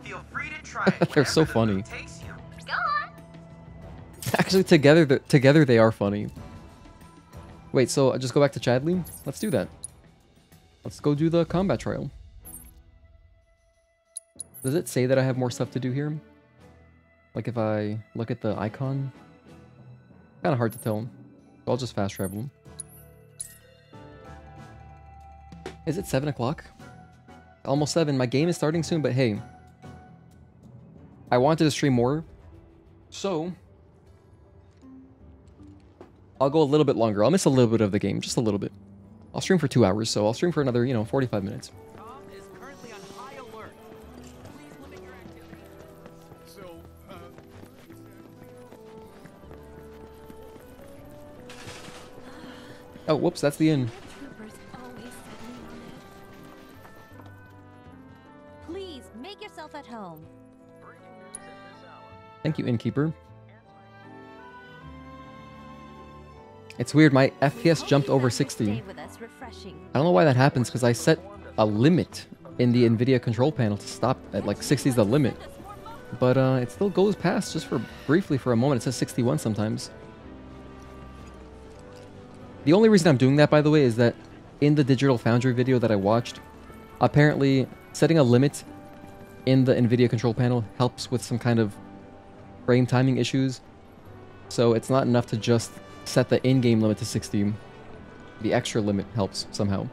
Feel free to try it. They're so whenever the funny. mood takes you. Go on. Actually, together they are funny. Wait, so just go back to Chadley? Let's do that. Let's go do the combat trial. Does it say that I have more stuff to do here? Like if I look at the icon? Kind of hard to tell. So I'll just fast travel. Is it 7 o'clock? Almost 7. My game is starting soon, but hey. I wanted to stream more. So I'll go a little bit longer. I'll miss a little bit of the game, just a little bit. I'll stream for 2 hours, so I'll stream for another, 45 minutes. Tom is currently on high alert. Please limit your activity. So, Oh, whoops, that's the end. Troopers always set me on it. Please make yourself at home. Thank you, Innkeeper. It's weird, my FPS jumped over 60. Stay with us, refreshing. I don't know why that happens, because I set a limit in the NVIDIA control panel to stop at like 60 is the limit. But it still goes past just for briefly for a moment. It says 61 sometimes. The only reason I'm doing that, by the way, is that in the Digital Foundry video that I watched, apparently setting a limit in the NVIDIA control panel helps with some kind of frame timing issues. So it's not enough to just set the in-game limit to 60. The extra limit helps somehow.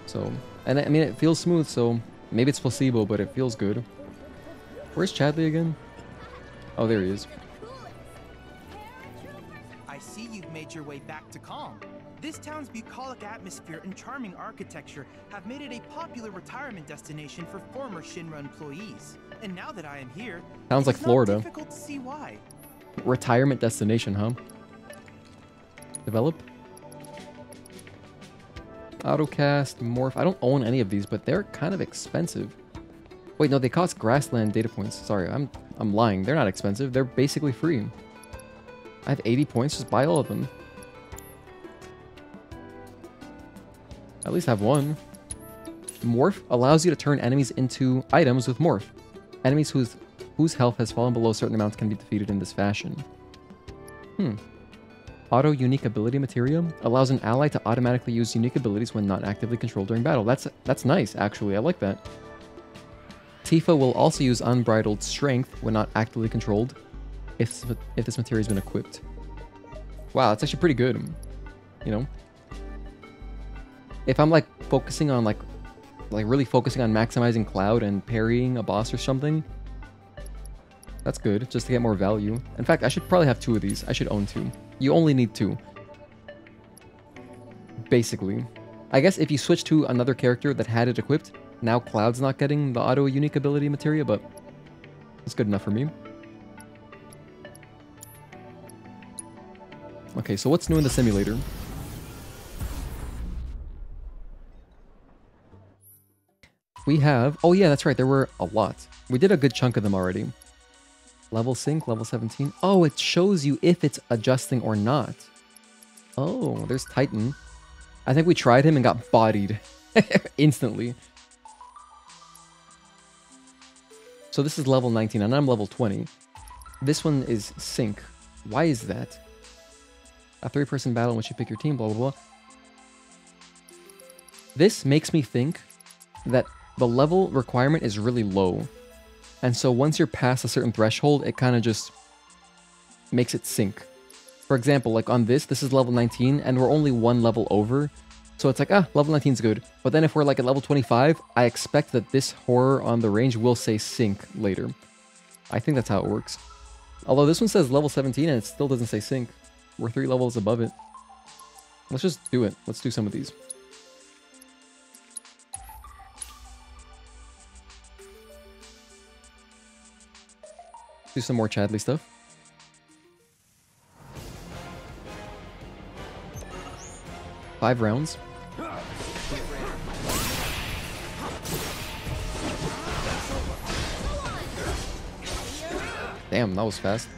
So, and I mean, it feels smooth, so maybe it's placebo, but it feels good. Where's Chadley again? Oh, there he is. I see you've made your way back to Calm. This town's bucolic atmosphere and charming architecture have made it a popular retirement destination for former Shinra employees. And now that I am here, Sounds like it's not Florida. difficult to see why. Retirement destination, huh? Develop? Autocast, Morph. I don't own any of these, but they're kind of expensive. Wait, no, they cost Grassland data points. Sorry, I'm lying. They're not expensive. They're basically free. I have 80 points. Just buy all of them. At least have one. Morph allows you to turn enemies into items with Morph. Enemies whose health has fallen below certain amounts can be defeated in this fashion. Auto unique ability materia allows an ally to automatically use unique abilities when not actively controlled during battle. That's nice, actually. I like that. Tifa will also use unbridled strength when not actively controlled if this materia has been equipped. Wow, that's actually pretty good. You know, if I'm like focusing on like really focusing on maximizing Cloud and parrying a boss or something, that's good, just to get more value. In fact, I should probably have 2 of these. I should own 2. You only need 2. Basically. I guess if you switch to another character that had it equipped, now Cloud's not getting the auto unique ability materia, but it's good enough for me. Okay, so what's new in the simulator? We have... Oh yeah, that's right, there were a lot. We did a good chunk of them already. Level sync, level 17. Oh, it shows you if it's adjusting or not. Oh, there's Titan. I think we tried him and got bodied instantly. So this is level 19 and I'm level 20. This one is sync. Why is that? A 3-person battle in which you pick your team, blah, blah, blah. This makes me think that the level requirement is really low. And so once you're past a certain threshold, it kind of just makes it sync. For example, like on this is level 19 and we're only 1 level over. So it's like, level 19 is good. But then if we're like at level 25, I expect that this horror on the range will say sync later. I think that's how it works. Although this one says level 17 and it still doesn't say sync. We're 3 levels above it. Let's just do it. Let's do some of these. Do some more Chadley stuff. Five rounds. Damn, that was fast.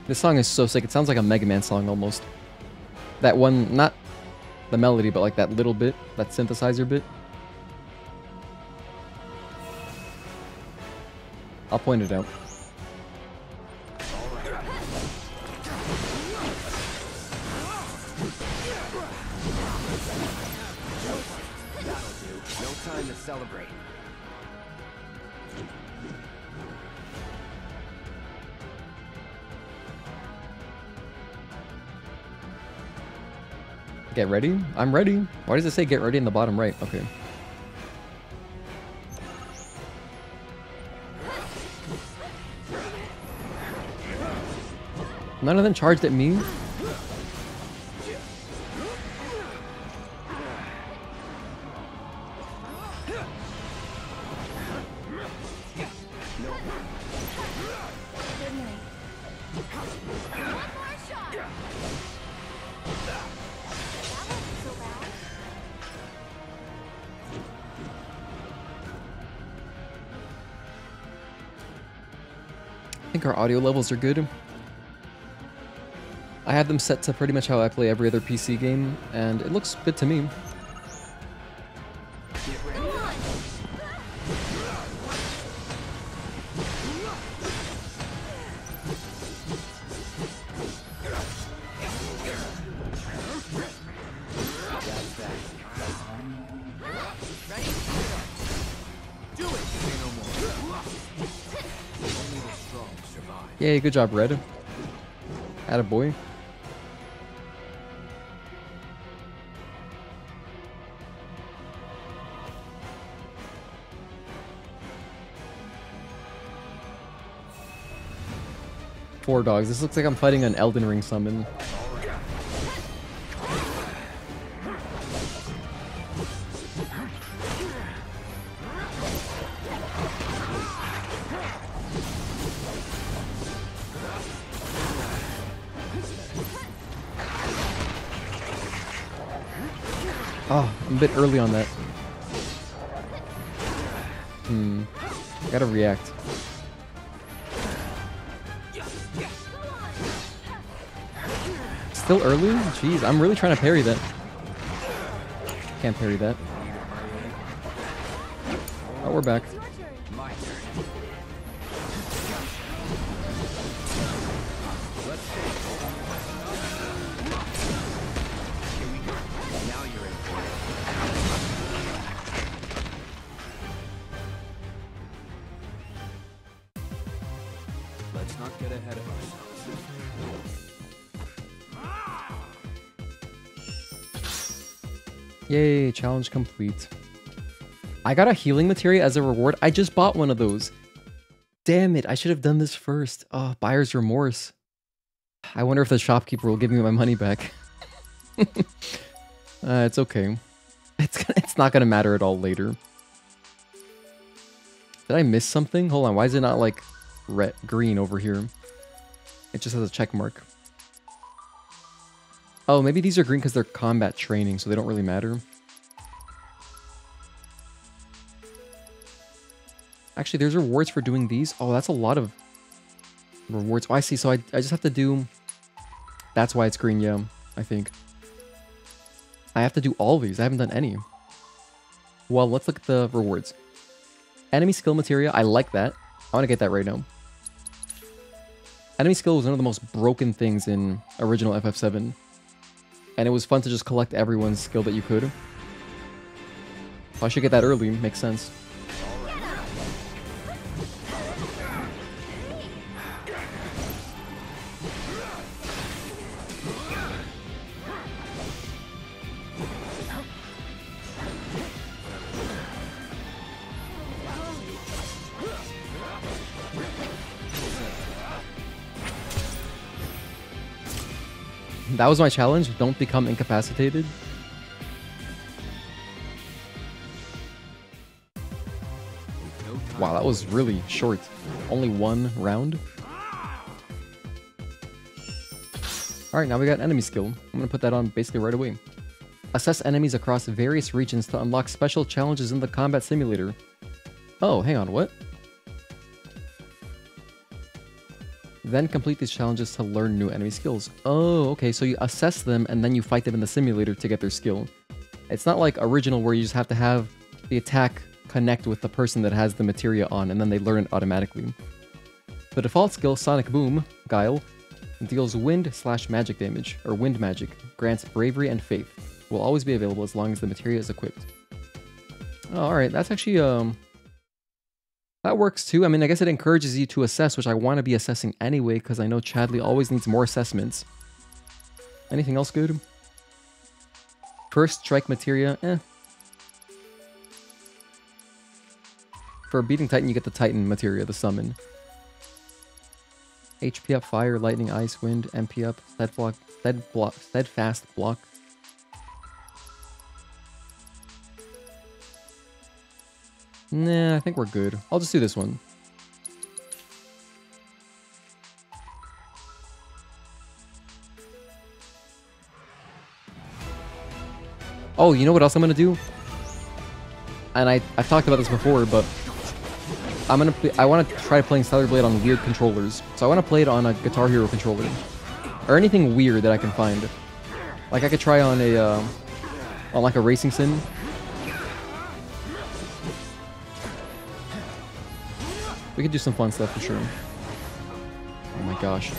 This song is so sick. It sounds like a Mega Man song almost. That one, not the melody, but like that little bit, that synthesizer bit. I'll point it out. No time to celebrate. Get ready? I'm ready. Why does it say get ready in the bottom right? Okay. None of them charged at me. I think our audio levels are good. I have them set to pretty much how I play every other PC game, and it looks good to me. Yay, good job, Red. Attaboy. Four dogs. This looks like I'm fighting an Elden Ring summon. Oh, I'm a bit early on that. Gotta react. Still early? Jeez, I'm really trying to parry that. Can't parry that. Oh, we're back. My turn. Let's see. Here we go. Now you're in for it. Let's not get ahead of ourselves. Yay, challenge complete. I got a healing materia as a reward. I just bought one of those. Damn it, I should have done this first. Oh, buyer's remorse. I wonder if the shopkeeper will give me my money back. It's okay. It's not gonna matter at all later. Did I miss something? Hold on, why is it not like red, green over here? It just has a check mark. Oh, maybe these are green because they're combat training, so they don't really matter. Actually, there's rewards for doing these. Oh, that's a lot of rewards. Oh, I see. So I just have to do... That's why it's green, yeah, I think. I have to do all these. I haven't done any. Well, let's look at the rewards. Enemy skill materia. I like that. I want to get that right now. Enemy skill was one of the most broken things in original FF7. And it was fun to just collect everyone's skill that you could. I should get that early. Makes sense. That was my challenge. Don't become incapacitated. Wow, that was really short. Only one round. Alright, now we got enemy skill. I'm gonna put that on basically right away. Assess enemies across various regions to unlock special challenges in the combat simulator. Oh, hang on, what? Then complete these challenges to learn new enemy skills. Oh, okay, so you assess them and then you fight them in the simulator to get their skill. It's not like original where you just have to have the attack connect with the person that has the materia on and then they learn it automatically. The default skill, Sonic Boom, Guile, deals wind/magic damage, or wind magic, grants bravery and faith. Will always be available as long as the materia is equipped. Oh, alright, that's actually, that works too. I mean, I guess it encourages you to assess, which I want to be assessing anyway, because I know Chadley always needs more assessments. Anything else good? First strike materia, eh. For beating Titan, you get the Titan materia, the summon. HP up, fire, lightning, ice, wind, MP up, steadfast block. Nah, I think we're good. I'll just do this one. Oh, you know what else I'm gonna do? And I've talked about this before, but I want to try playing Stellar Blade on weird controllers. So I want to play it on a Guitar Hero controller, or anything weird that I can find. Like I could try on a on like a racing sim. We could do some fun stuff for sure. Oh my gosh.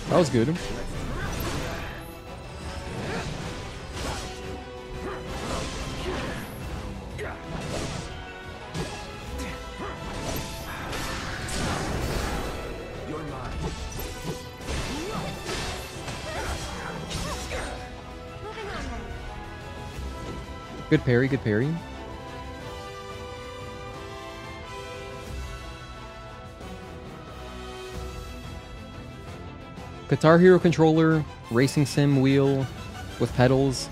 That was good. Good parry, good parry. Guitar Hero controller, racing sim wheel with pedals.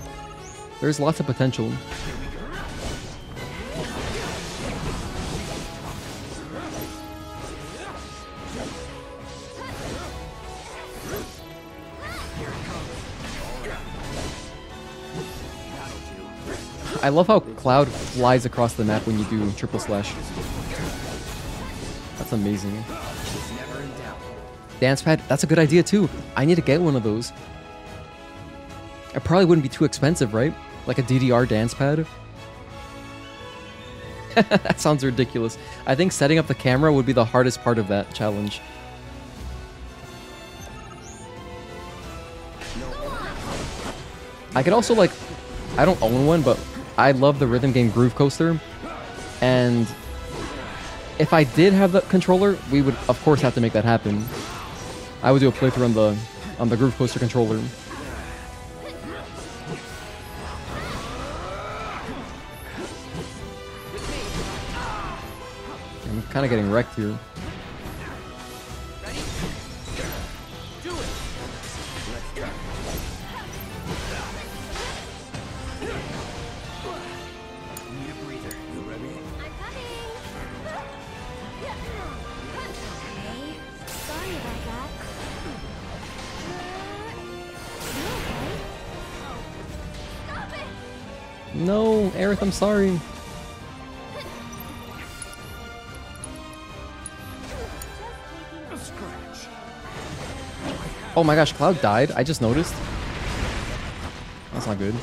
There's lots of potential. I love how Cloud flies across the map when you do triple slash. That's amazing. Dance pad, that's a good idea too. I need to get one of those. It probably wouldn't be too expensive, right? Like a DDR dance pad. That sounds ridiculous. I think setting up the camera would be the hardest part of that challenge. I could also, like, I don't own one, but I love the rhythm game Groove Coaster. And if I did have the controller, we would, of course, have to make that happen. I would do a playthrough on the Groove Coaster controller. I'm kind of getting wrecked here. No, Aerith, I'm sorry. Oh my gosh, Cloud died. I just noticed. That's not good.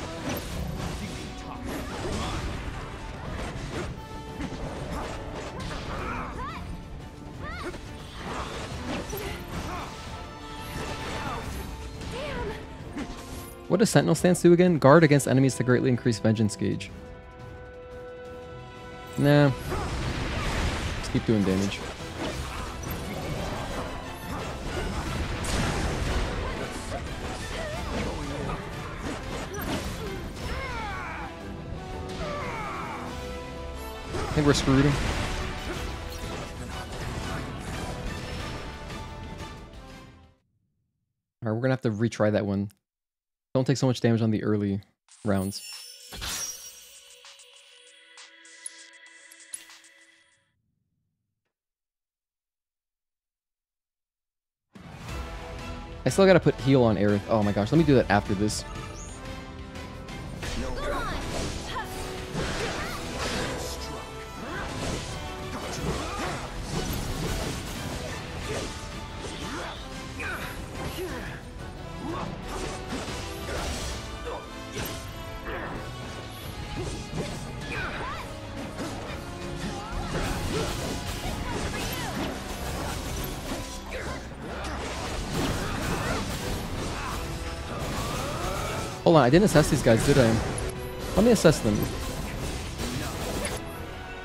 What does Sentinel stance do again? Guard against enemies to greatly increase vengeance gauge. Nah. Just keep doing damage. I think we're screwed. Alright, we're gonna have to retry that one. Don't take so much damage on the early rounds. I still gotta put heal on Aerith. Oh my gosh, let me do that after this. Hold on, I didn't assess these guys, did I? Let me assess them.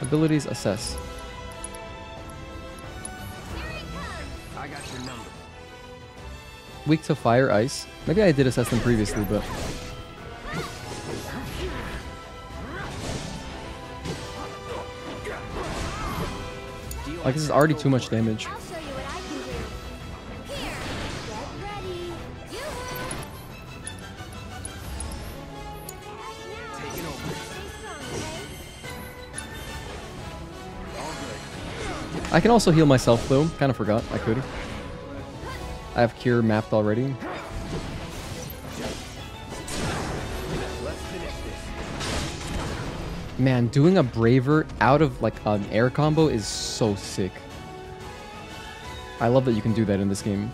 Abilities assess. I got your number. Weak to fire, ice. Maybe I did assess them previously, but... like, this is already too much damage. I'll show you what I can do. Here, get ready. Taking over. I can also heal myself, though. Kind of forgot. I could. I have Cure mapped already. Man, doing a Braver out of like an air combo is so sick. I love that you can do that in this game.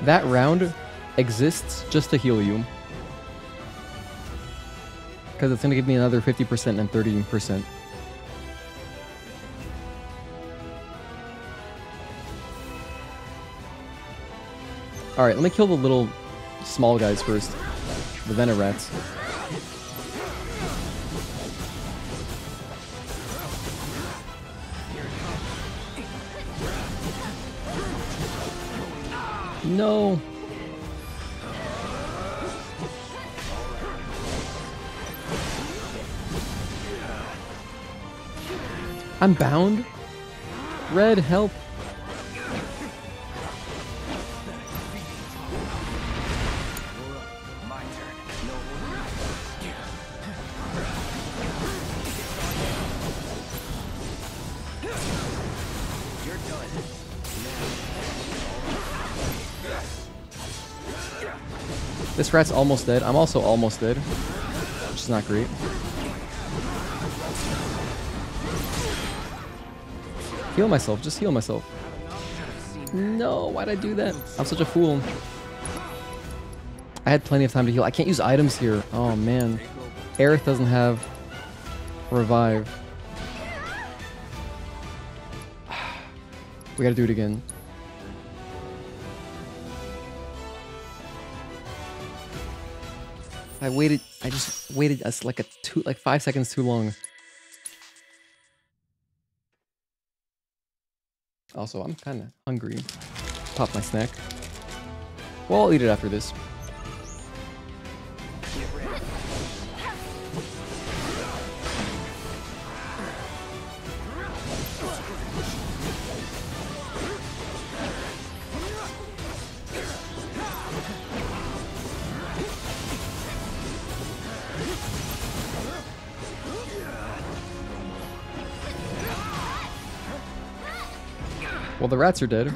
That round exists just to heal you. Because it's going to give me another 50% and 30%. Alright, let me kill the little small guys first. The Venorats. No. I'm bound. Red, help. This rat's almost dead. I'm also almost dead, which is not great. Heal myself. Just heal myself. No, why'd I do that? I'm such a fool. I had plenty of time to heal. I can't use items here. Oh, man. Aerith doesn't have revive. We gotta do it again. I just waited like 5 seconds too long. Also, I'm kind of hungry. Pop my snack. Well, I'll eat it after this. Well, the rats are dead.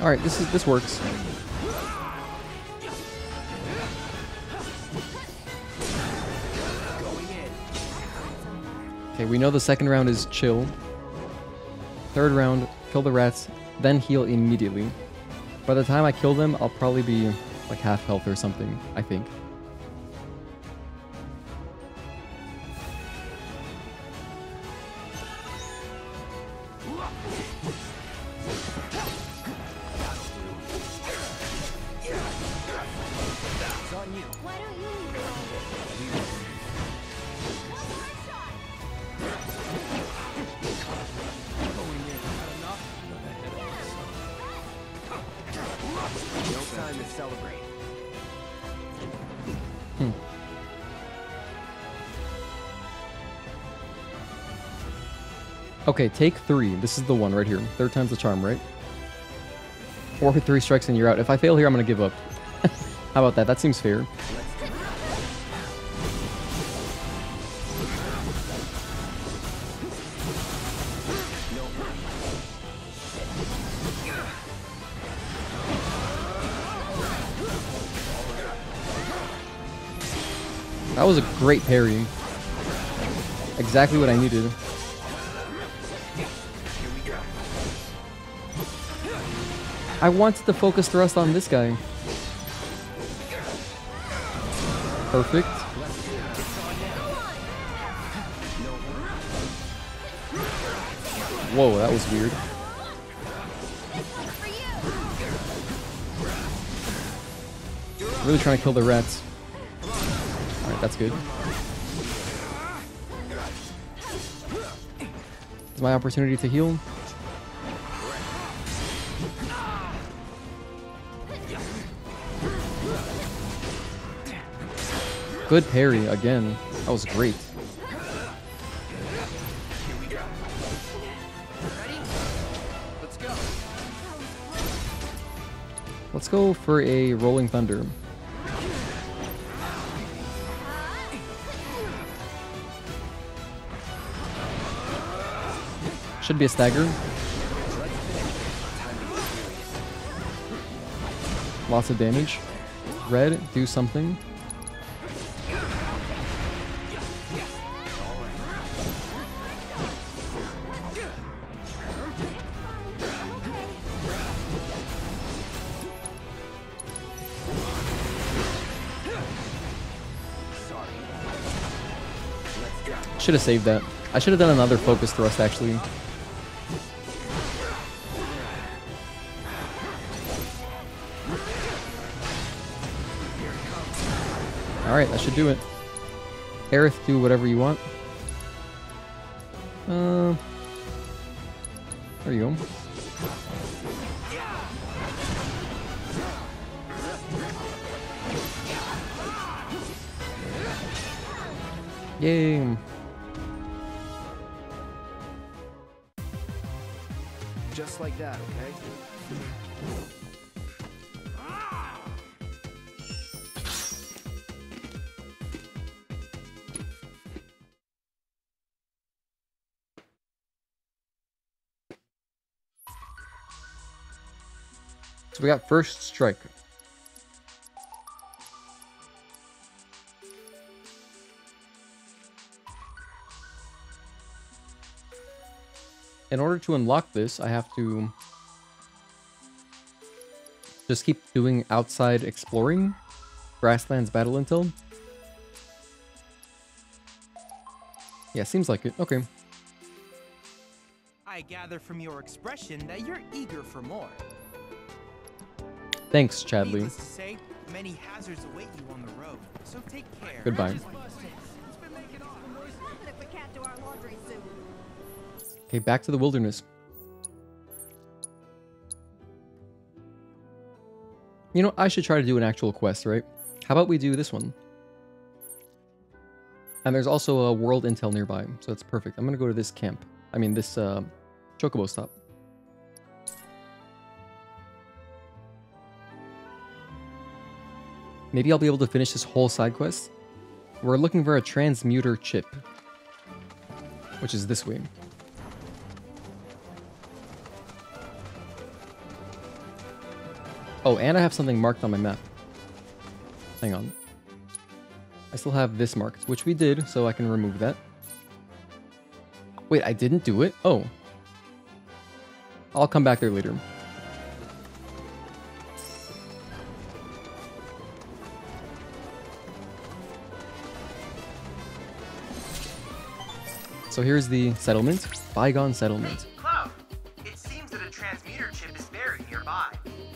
All right, this works. Okay, we know the second round is chill. Third round, kill the rats, then heal immediately. By the time I kill them, I'll probably be like half health or something, I think. Okay, take 3. This is the one right here. 3rd time's the charm, right? 4 3 strikes and you're out. If I fail here, I'm gonna give up. How about that? That seems fair. That was a great parry. Exactly what I needed. I wanted to focus thrust on this guy. Perfect. Whoa, that was weird. Really trying to kill the rats. Alright, that's good. It's my opportunity to heal. Good parry again. That was great. Let's go for a Rolling Thunder. Should be a stagger. Lots of damage. Red, do something. Should have saved that. I should have done another focus thrust, actually. Alright, that should do it. Aerith, do whatever you want. There you go. Yay! Just like that, okay? So we got first strike. In order to unlock this, I have to just keep doing outside exploring. Grasslands battle intel. Yeah, seems like it. Okay. I gather from your expression that you're eager for more. Thanks, Chadley. Needless to say, many hazards await you on the road, so take care. Goodbye. Okay, back to the wilderness. You know, I should try to do an actual quest, right? How about we do this one? And there's also a world intel nearby, so it's perfect. I'm gonna go to this camp. I mean, this chocobo stop. Maybe I'll be able to finish this whole side quest. We're looking for a transmuter chip, which is this way. Oh, and I have something marked on my map. Hang on. I still have this marked, which we did, so I can remove that. Wait, I didn't do it? Oh. I'll come back there later. So here's the settlement. Bygone settlement. Hey, Cloud! It seems that a transmuter chip is buried nearby.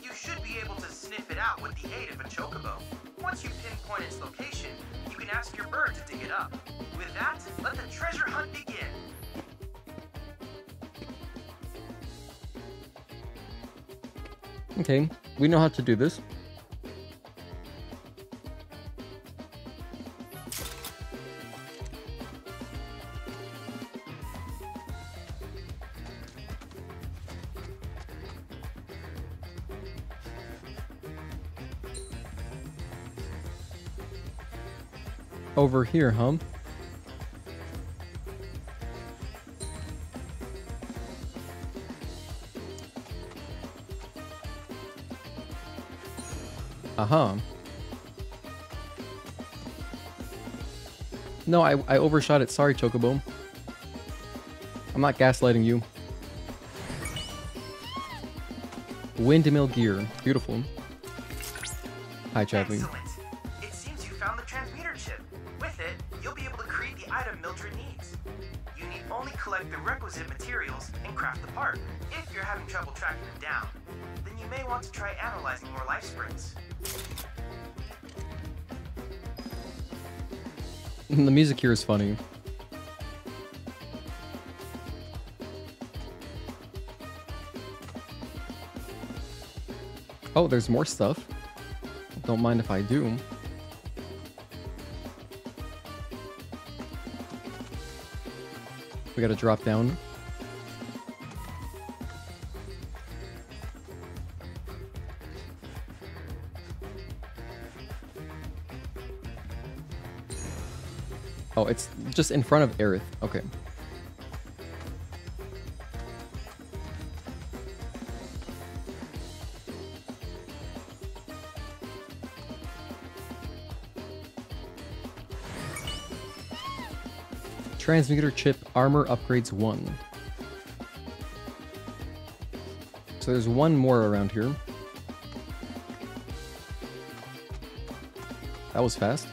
You should be able to sniff it out with the aid of a chocobo. Once you pinpoint its location, you can ask your bird to dig it up. With that, let the treasure hunt begin. Okay, we know how to do this. Over here, huh? Uh-huh. No, I overshot it. Sorry, Chocobo. I'm not gaslighting you. Windmill gear. Beautiful. Hi, Chadley. Excellent. It seems you found the transmuter chip. With it, you'll be able to create the item Mildred needs. You need only collect the requisite materials and craft the part. If you're having trouble tracking them down, then you may want to try analyzing more life springs. The music here is funny. Oh, there's more stuff. Don't mind if I do. We gotta drop down. Oh, it's just in front of Aerith. Okay. Transmuter chip armor upgrades 1. So there's one more around here. That was fast.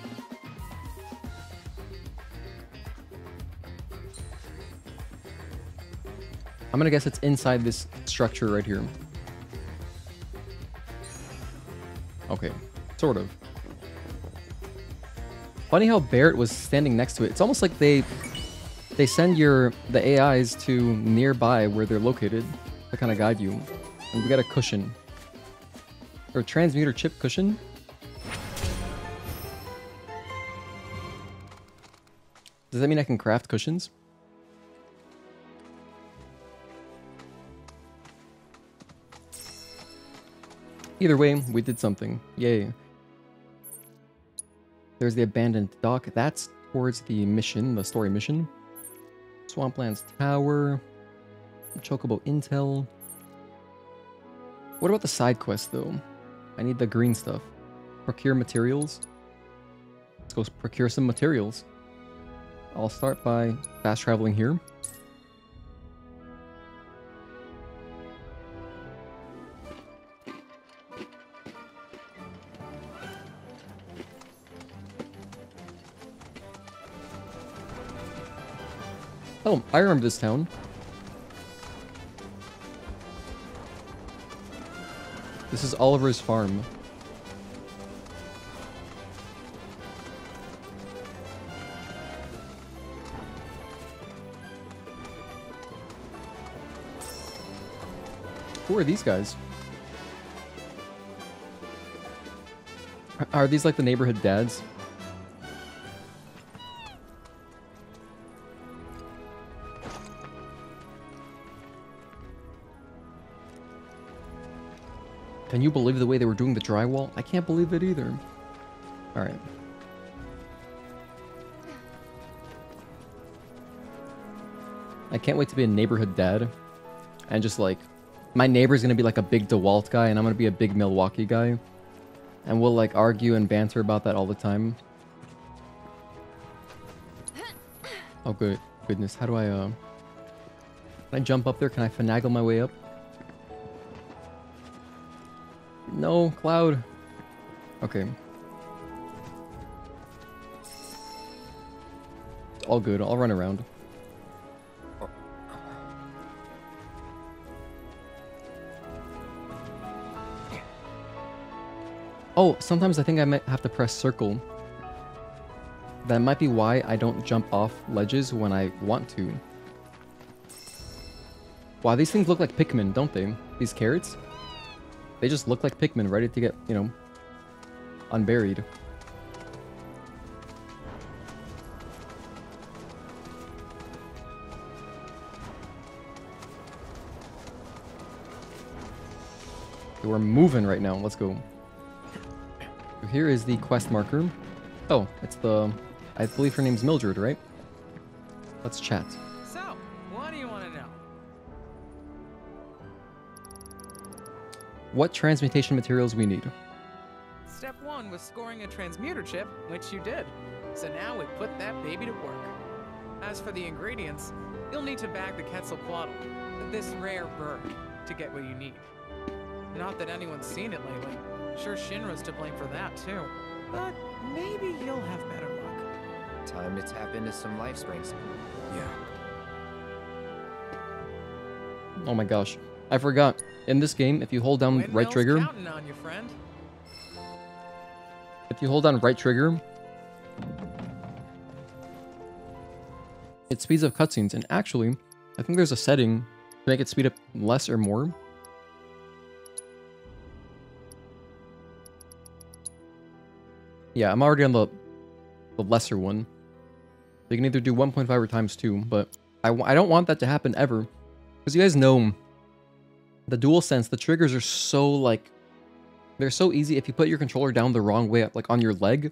I'm gonna guess it's inside this structure right here. Okay, sort of. Funny how Barrett was standing next to it. It's almost like they send the AIs to nearby where they're located to kind of guide you. And we got a cushion. Or transmuter chip cushion. Does that mean I can craft cushions? Either way, we did something. Yay. There's the abandoned dock. That's towards the mission, the story mission. Swamplands Tower. Chocobo Intel. What about the side quest, though? I need the green stuff. Procure materials. Let's go procure some materials. I'll start by fast traveling here. Oh, I remember this town. This is Oliver's farm. Who are these guys? Are these like the neighborhood dads? Can you believe the way they were doing the drywall? I can't believe it either. Alright. I can't wait to be a neighborhood dad. And just like, my neighbor's gonna be like a big DeWalt guy and I'm gonna be a big Milwaukee guy. And we'll like argue and banter about that all the time. Oh goodness, how do I can I jump up there? Can I finagle my way up? No, Cloud. Okay. It's all good. I'll run around. Oh, sometimes I think I might have to press circle. That might be why I don't jump off ledges when I want to. Wow, these things look like Pikmin, don't they? These carrots? They just look like Pikmin, ready to get, you know, unburied. Okay, we're moving right now. Let's go. So here is the quest marker. Oh, it's the... I believe her name's Mildred, right? Let's chat. So, what do you want to know? What transmutation materials we need? Step 1 was scoring a transmuter chip, which you did. So now we put that baby to work. As for the ingredients, you'll need to bag the Quetzalcoatl, this rare bird, to get what you need. Not that anyone's seen it lately. Sure, Shinra's to blame for that too. But maybe you'll have better luck. Time to tap into some life springs. Yeah. Oh my gosh. I forgot. In this game, if you hold down right trigger... Counting on you, friend. If you hold down right trigger... it speeds up cutscenes. And actually, I think there's a setting to make it speed up less or more. Yeah, I'm already on the lesser one. You can either do 1.5 or ×2, but I don't want that to happen ever. Because you guys know, the DualSense, the triggers are so, like... they're so easy. If you put your controller down the wrong way, like on your leg,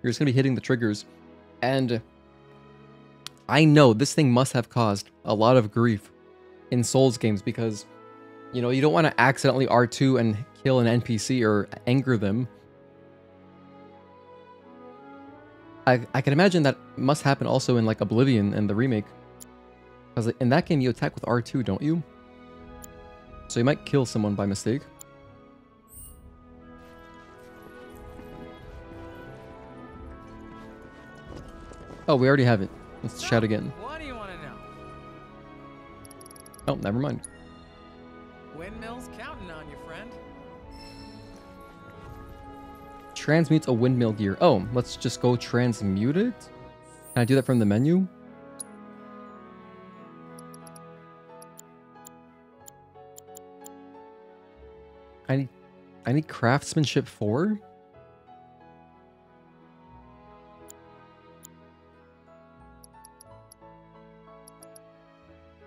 you're just going to be hitting the triggers. And I know this thing must have caused a lot of grief in Souls games because, you know, you don't want to accidentally R2 and kill an NPC or anger them. I can imagine that must happen also in like Oblivion and the remake. Because in that game you attack with R2, don't you? So you might kill someone by mistake. Oh, we already have it. Let's chat again. What do you want to know? Oh, never mind. Windmills counting on you, friend. Transmutes a windmill gear. Oh, let's just go transmute it? Can I do that from the menu? I need craftsmanship 4?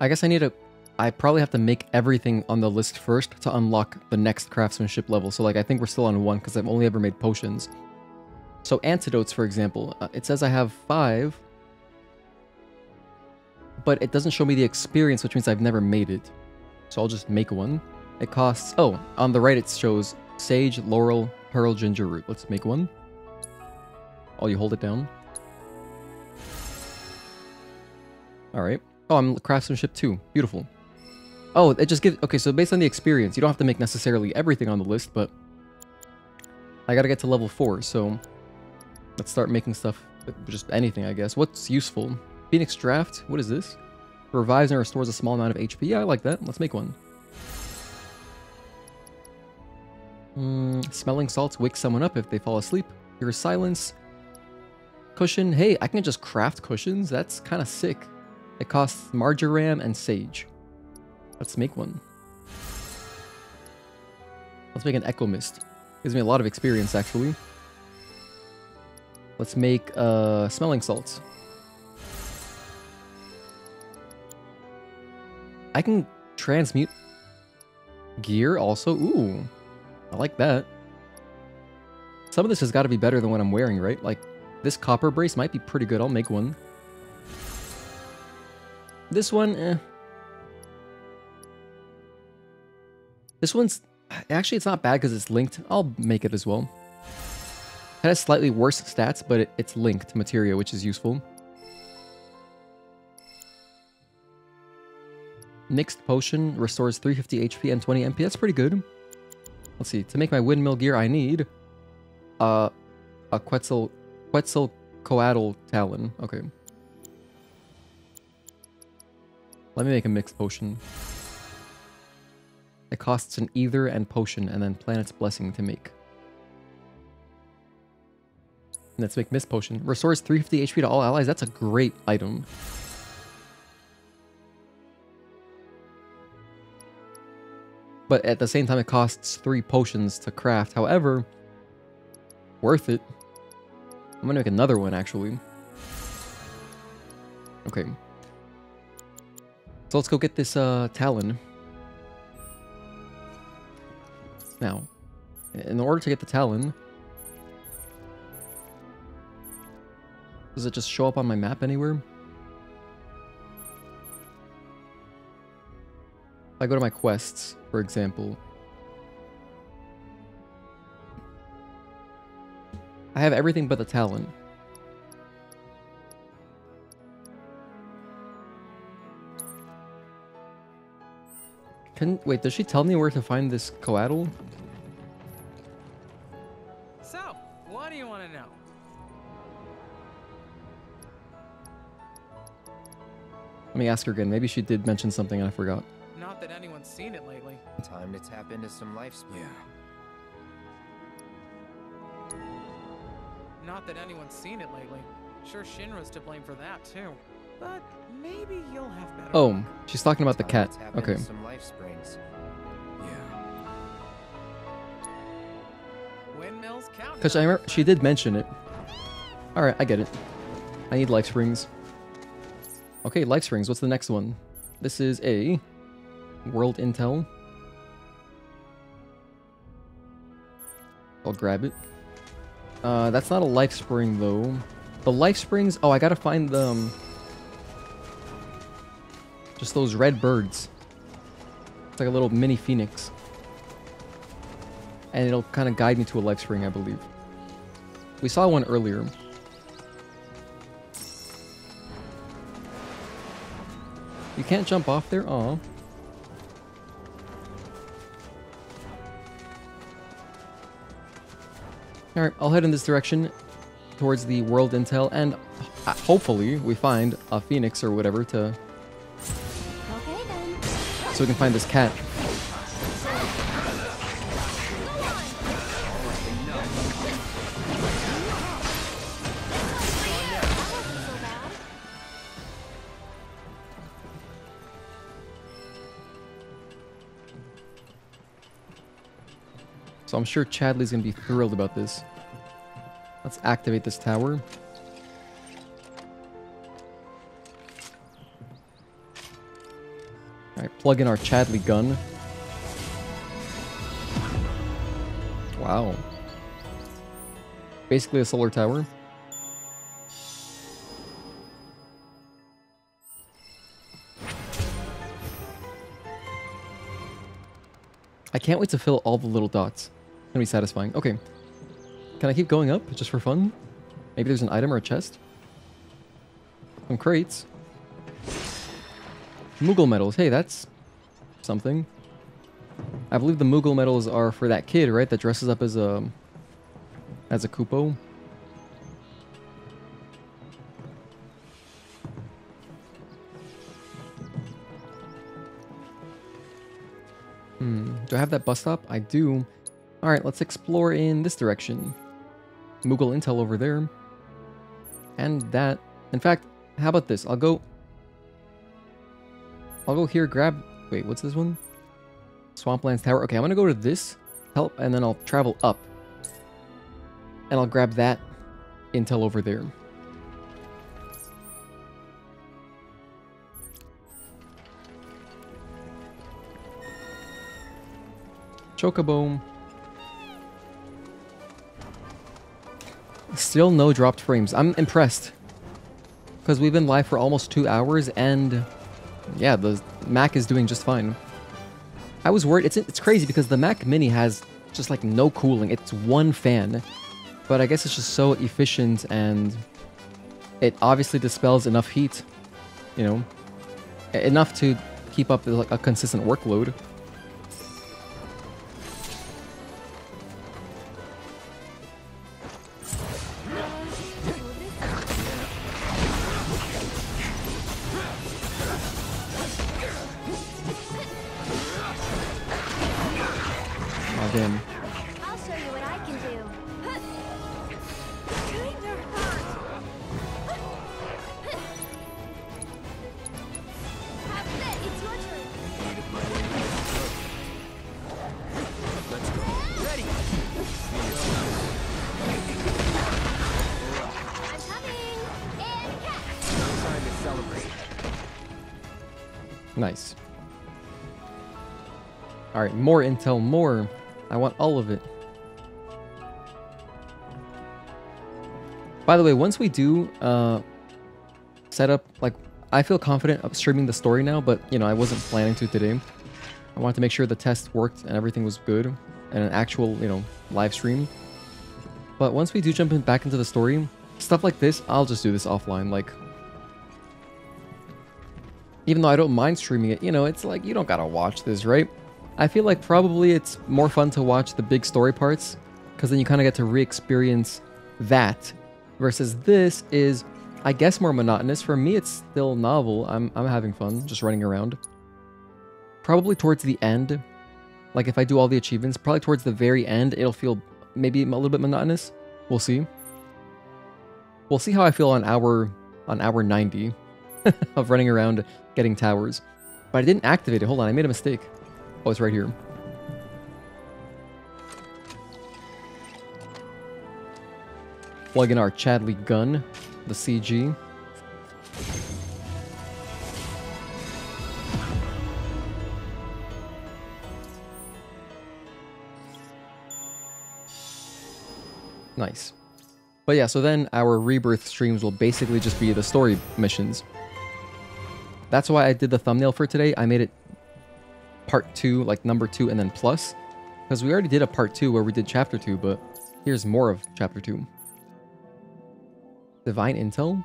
I guess I probably have to make everything on the list first to unlock the next craftsmanship level. So like, I think we're still on 1 because I've only ever made potions. So antidotes, for example, it says I have 5, but it doesn't show me the experience, which means I've never made it. So I'll just make one. It costs, oh, on the right it shows sage, laurel, pearl, ginger root. Let's make one. Oh, you hold it down. All right. Oh, I'm craftsmanship 2. Beautiful. Oh, it just gives... Okay, so based on the experience, you don't have to make necessarily everything on the list, but... I gotta get to level 4, so... Let's start making stuff, just anything, I guess. What's useful? Phoenix Draft, what is this? Revives and restores a small amount of HP. Yeah, I like that. Let's make one. Smelling salts wake someone up if they fall asleep. Here's silence. Cushion. Hey, I can just craft cushions. That's kind of sick. It costs marjoram and sage. Let's make one. Let's make an Echo Mist. Gives me a lot of experience, actually. Let's make smelling salts. I can transmute gear also. Ooh, I like that. Some of this has got to be better than what I'm wearing, right? Like, this copper brace might be pretty good. I'll make one. This one, eh. This one's... Actually, it's not bad because it's linked. I'll make it as well. It has slightly worse stats, but it's linked materia, which is useful. Nixed Potion restores 350 HP and 20 MP. That's pretty good. Let's see. To make my windmill gear, I need a Quetzalcoatl Talon. Okay. Let me make a mixed potion. It costs an Ether and Potion, and then Planet's Blessing to make. Let's make Mist Potion. Restores 350 HP to all allies. That's a great item. But at the same time, it costs 3 potions to craft. However, worth it. I'm gonna make another one, actually. Okay. So let's go get this Talon. Now, in order to get the Talon... Does it just show up on my map anywhere? If I go to my quests, for example... I have everything but the Talon. Wait, does she tell me where to find this coatl? So, what do you want to know? Let me ask her again. Maybe she did mention something and I forgot. Not that anyone's seen it lately. Time to tap into some life. Yeah. Not that anyone's seen it lately. Sure, Shinra's to blame for that too. But maybe you'll have better. Oh, she's talking about the cat. Okay. Some life springs. Yeah. Windmills count. Because I remember she did mention it. Alright, I get it. I need life springs. Okay, life springs. What's the next one? This is a world intel. I'll grab it. That's not a life spring though. The life springs. Oh, I gotta find them. Just those red birds. It's like a little mini phoenix. And it'll kind of guide me to a life spring, I believe. We saw one earlier. You can't jump off there? Aw. Alright, I'll head in this direction towards the world intel, and hopefully we find a phoenix or whatever to... Okay then. So we can find this cat. So I'm sure Chadley's gonna be thrilled about this. Let's activate this tower. Alright, plug in our Chadley gun. Wow. Basically a solar tower. I can't wait to fill all the little dots. It's gonna be satisfying. Okay. Can I keep going up just for fun? Maybe there's an item or a chest? Some crates. Moogle medals. Hey, that's something. I believe the Moogle medals are for that kid, right? That dresses up as a Koopo. Do I have that bus stop? I do. Alright, let's explore in this direction. Moogle intel over there. And that. In fact, how about this? I'll go here, grab... Wait, what's this one? Swamplands Tower. Okay, I'm gonna go to this help, and then I'll travel up. And I'll grab that intel over there. Chocobo. Still no dropped frames. I'm impressed. Because we've been live for almost 2 hours, and yeah, the Mac is doing just fine. I was worried. It's crazy because the Mac Mini has just like no cooling. It's one fan. But I guess it's just so efficient, and it obviously dispels enough heat, you know, enough to keep up like a consistent workload. Oh, damn. I'll show you what I can do. It's your turn. Let's go. Ready! I'm coming. And catch. Time to celebrate. Nice. Alright, more intel, more. I want all of it. By the way, once we do set up, like, I feel confident of streaming the story now, but, you know, I wasn't planning to today. I wanted to make sure the test worked and everything was good, and an actual, you know, live stream. But once we do jump back into the story, stuff like this, I'll just do this offline, like... Even though I don't mind streaming it, you know, it's like, you don't gotta watch this, right? I feel like probably it's more fun to watch the big story parts, because then you kind of get to re-experience that, versus this is, I guess, more monotonous. For me, it's still novel. I'm having fun, just running around. Probably towards the end, like if I do all the achievements, probably towards the very end, it'll feel maybe a little bit monotonous. We'll see. We'll see how I feel on hour 90 of running around getting towers. But I didn't activate it. Hold on, I made a mistake. Oh, it's right here. Plug in our Chadley gun, the CG. Nice. But yeah, so then our Rebirth streams will basically just be the story missions. That's why I did the thumbnail for today. I made it part 2, like number 2, and then plus. Because we already did a part 2 where we did chapter 2, but here's more of chapter 2. Divine Intel?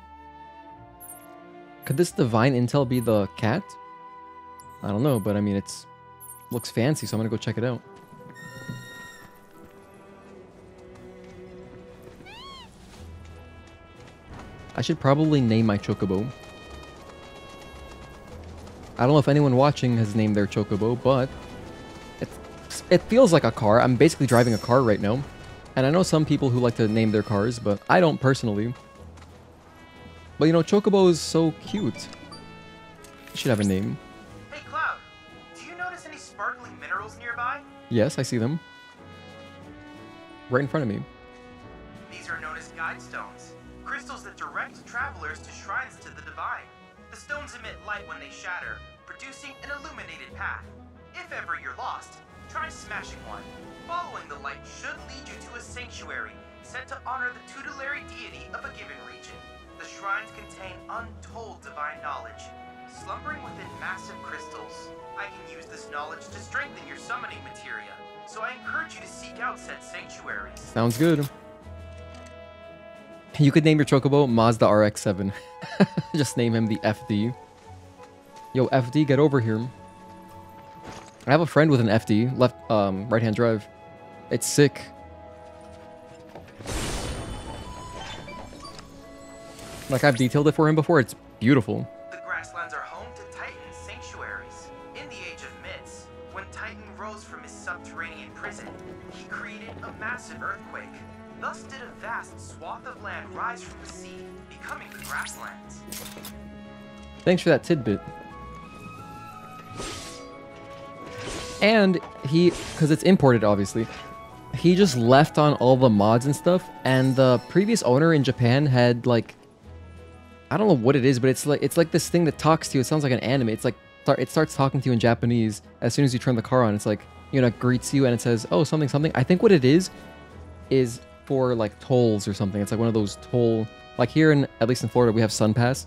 Could this Divine Intel be the cat? I don't know, but I mean, it's looks fancy, so I'm gonna go check it out. I should probably name my Chocobo. I don't know if anyone watching has named their Chocobo, but it feels like a car. I'm basically driving a car right now. And I know some people who like to name their cars, but I don't personally. But you know, Chocobo is so cute. It should have a name. Hey Cloud, do you notice any sparkling minerals nearby? Yes, I see them. Right in front of me. These are known as guide stones, crystals that direct travelers to shrines to the divine. The stones emit light when they shatter, producing an illuminated path. If ever you're lost, try smashing one. Following the light should lead you to a sanctuary set to honor the tutelary deity of a given region. The shrines contain untold divine knowledge, slumbering within massive crystals. I can use this knowledge to strengthen your summoning materia, so I encourage you to seek out said sanctuaries. Sounds good. You could name your chocobo Mazda RX-7. Just name him the FD. Yo, FD, get over here. I have a friend with an FD, right-hand drive. It's sick. Like, I've detailed it for him before. It's beautiful. The Grasslands are home to Titan sanctuaries. In the Age of Myths, when Titan rose from his subterranean prison, he created a massive earthquake. Thus did a vast swath of land rise from the sea, becoming the Grasslands. Thanks for that tidbit. And because it's imported, obviously, he just left on all the mods and stuff, and the previous owner in Japan had, like, I don't know what it is, but it's like this thing that talks to you. It sounds like an anime. It's like, it starts talking to you in Japanese as soon as you turn the car on. It's like, you know, it greets you and it says, oh, something, something. I think what it is for, like, tolls or something. It's like one of those toll, like here in, at least in Florida, we have SunPass.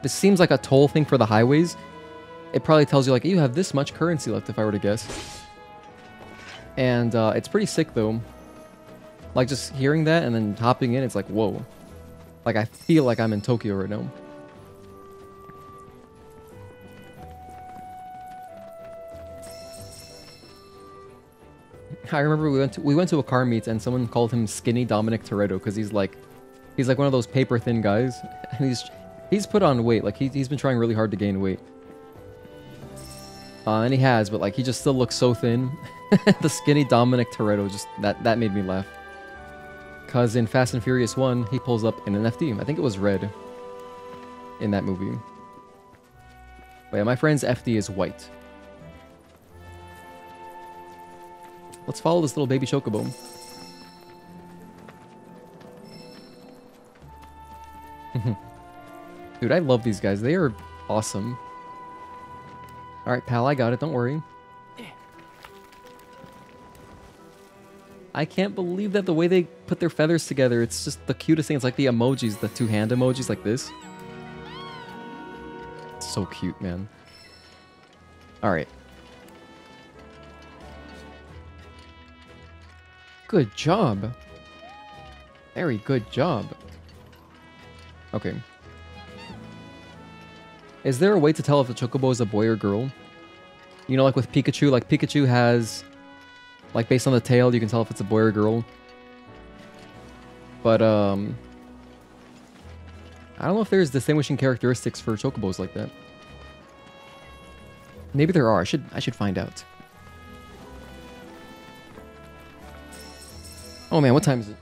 This seems like a toll thing for the highways. It probably tells you, like, you have this much currency left, if I were to guess. And it's pretty sick, though. Like, just hearing that and then hopping in, it's like, whoa. Like, I feel like I'm in Tokyo right now. I remember we went to a car meet and someone called him Skinny Dominic Toretto because he's like one of those paper thin guys. And he's put on weight. Like, he's been trying really hard to gain weight. And he has, but, like, he just still looks so thin. The Skinny Dominic Toretto, just that made me laugh. Because in Fast and Furious 1, he pulls up in an FD. I think it was red in that movie. But yeah, my friend's FD is white. Let's follow this little baby chocobo. Dude, I love these guys. They are awesome. Alright, pal, I got it. Don't worry. I can't believe that the way they put their feathers together. It's just the cutest thing. It's like the emojis, the two-hand emojis like this. It's so cute, man. Alright. Good job. Very good job. Okay. Is there a way to tell if the chocobo is a boy or girl? You know, like with Pikachu, like Pikachu has... Like, based on the tail, you can tell if it's a boy or girl. But, I don't know if there's distinguishing characteristics for chocobos like that. Maybe there are. I should find out. Oh man, what time is it?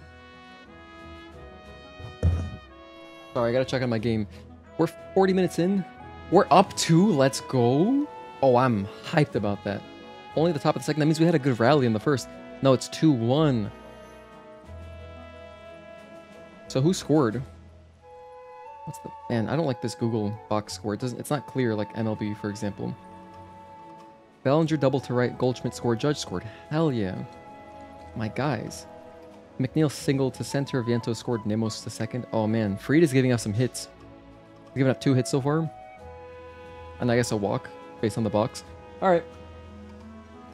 Sorry, I gotta check on my game. We're 40 minutes in. We're up 2. Let's go. Oh, I'm hyped about that. Only the top of the second. That means we had a good rally in the first. No, it's 2-1. So who scored? What's the... Man, I don't like this Google box score. It's not clear like MLB, for example. Bellinger double to right. Goldschmidt scored. Judge scored. Hell yeah. My guys. McNeil single to center. Viento scored. Nemos to second. Oh man, Freed is giving us some hits. He's giving up 2 hits so far. And I guess a walk based on the box. Alright.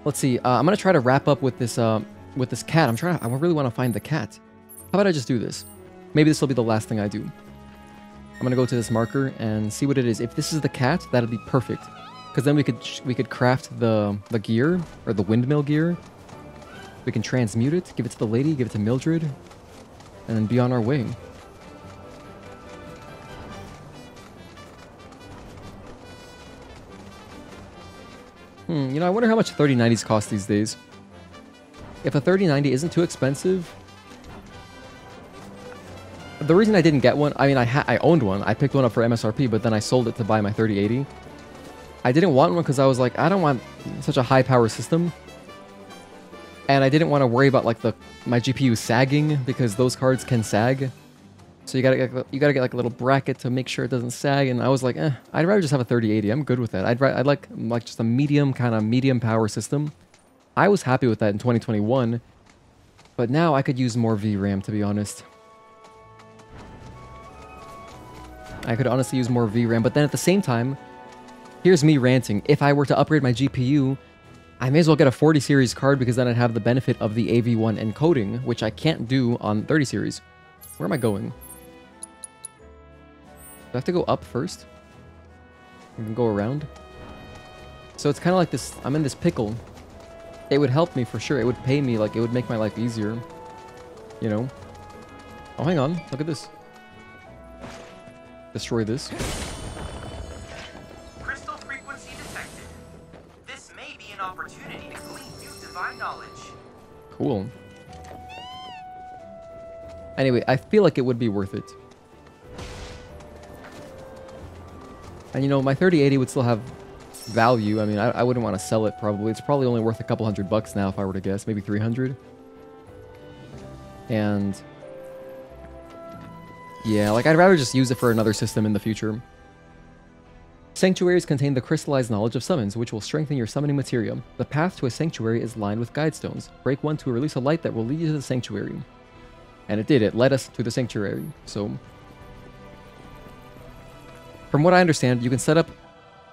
Let's see. I'm gonna try to wrap up with this cat. I really want to find the cat. How about I just do this? Maybe this will be the last thing I do. I'm gonna go to this marker and see what it is. If this is the cat, that'd be perfect. Because then we could craft the gear or the windmill gear. We can transmute it, give it to the lady, give it to Mildred, and then be on our way. You know, I wonder how much 3090s cost these days. If a 3090 isn't too expensive... The reason I didn't get one... I mean, I owned one. I picked one up for MSRP, but then I sold it to buy my 3080. I didn't want one because I was like, I don't want such a high-power system. And I didn't want to worry about, like, my GPU sagging, because those cards can sag. So you gotta get like a little bracket to make sure it doesn't sag. And I was like, I'd rather just have a 3080. I'm good with that. I'd like just a medium power system. I was happy with that in 2021, but now I could use more VRAM, to be honest. I could honestly use more VRAM, but then at the same time, here's me ranting. If I were to upgrade my GPU, I may as well get a 40 series card because then I'd have the benefit of the AV1 encoding, which I can't do on 30 series. Where am I going? Do I have to go up first? I can go around. So it's kind of like this, I'm in this pickle. It would help me for sure. It would pay me, like it would make my life easier. You know? Oh, hang on. Look at this. Destroy this. Crystal frequency detected. This may be an opportunity to glean new divine knowledge. Cool. Anyway, I feel like it would be worth it. And you know, my 3080 would still have value. I mean, I wouldn't want to sell it probably. It's probably only worth a couple $100 now if I were to guess. Maybe 300. And yeah, like I'd rather just use it for another system in the future. Sanctuaries contain the crystallized knowledge of summons, which will strengthen your summoning materia. The path to a sanctuary is lined with guide stones. Break one to release a light that will lead you to the sanctuary. And it did. It led us to the sanctuary. So from what I understand, you can set up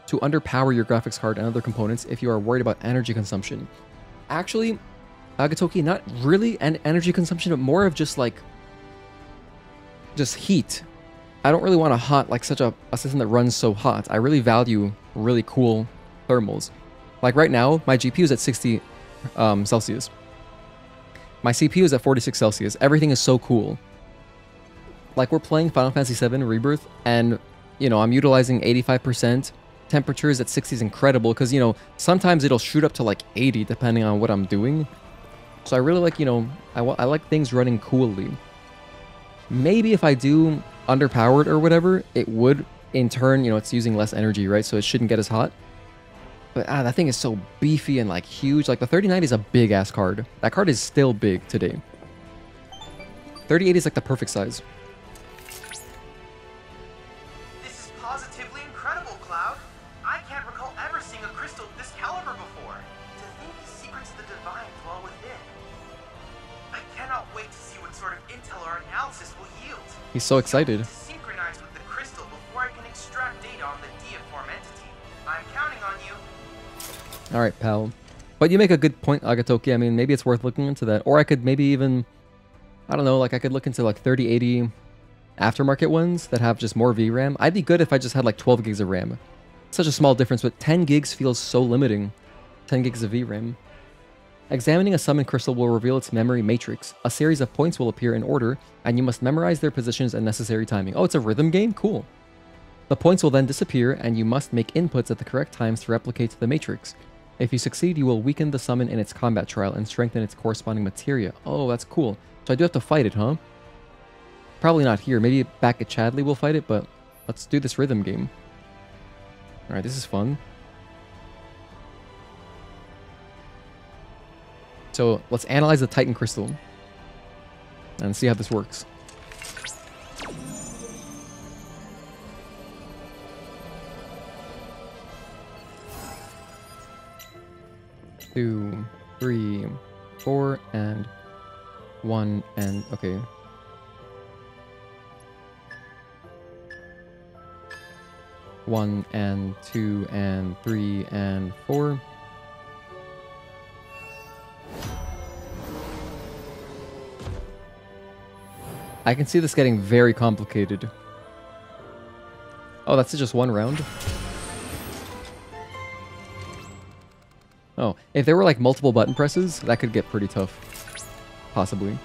to underpower your graphics card and other components if you are worried about energy consumption. Actually, Agatoki, not really an energy consumption, but more of just like heat. I don't really want a hot, like such a system that runs so hot. I really value really cool thermals. Like right now, my GPU is at 60 Celsius. My CPU is at 46 Celsius. Everything is so cool. Like we're playing Final Fantasy 7 Rebirth and you know, I'm utilizing 85%. Temperatures at 60 is incredible because, you know, sometimes it'll shoot up to like 80 depending on what I'm doing. So I really like, you know, I like things running coolly. Maybe if I do underpowered or whatever, it would in turn, you know, it's using less energy, right? So it shouldn't get as hot. But that thing is so beefy and like huge. Like the 3090 is a big ass card. That card is still big today. 3080 is like the perfect size. This is positively incredible, Cloud. I can't recall ever seeing a crystal this caliber before. To think the secrets of the divine dwell within. I cannot wait to see what sort of intel our analysis will yield. He's so excited. To synchronize with the crystal before I can extract data on the deiform entity. I'm counting on you. All right, pal. But you make a good point, Agatoki. I mean, maybe it's worth looking into that. Or I could maybe even, I don't know, like I could look into like 3080 aftermarket ones that have just more VRAM. I'd be good if I just had like 12 gigs of RAM. Such a small difference, but 10 gigs feels so limiting. 10 gigs of VRAM. Examining a summon crystal will reveal its memory matrix. A series of points will appear in order, and you must memorize their positions and necessary timing. Oh, it's a rhythm game? Cool. The points will then disappear, and you must make inputs at the correct times to replicate the matrix. If you succeed, you will weaken the summon in its combat trial and strengthen its corresponding materia. Oh, that's cool. So I do have to fight it, huh? Probably not here. Maybe back at Chadley we'll fight it, but let's do this rhythm game. Alright, this is fun. So let's analyze the Titan Crystal and see how this works. Two, 3, 4, and 1, and okay. One and 2 and 3 and 4. I can see this getting very complicated. Oh, that's just one round? Oh, if there were like multiple button presses, that could get pretty tough. Possibly.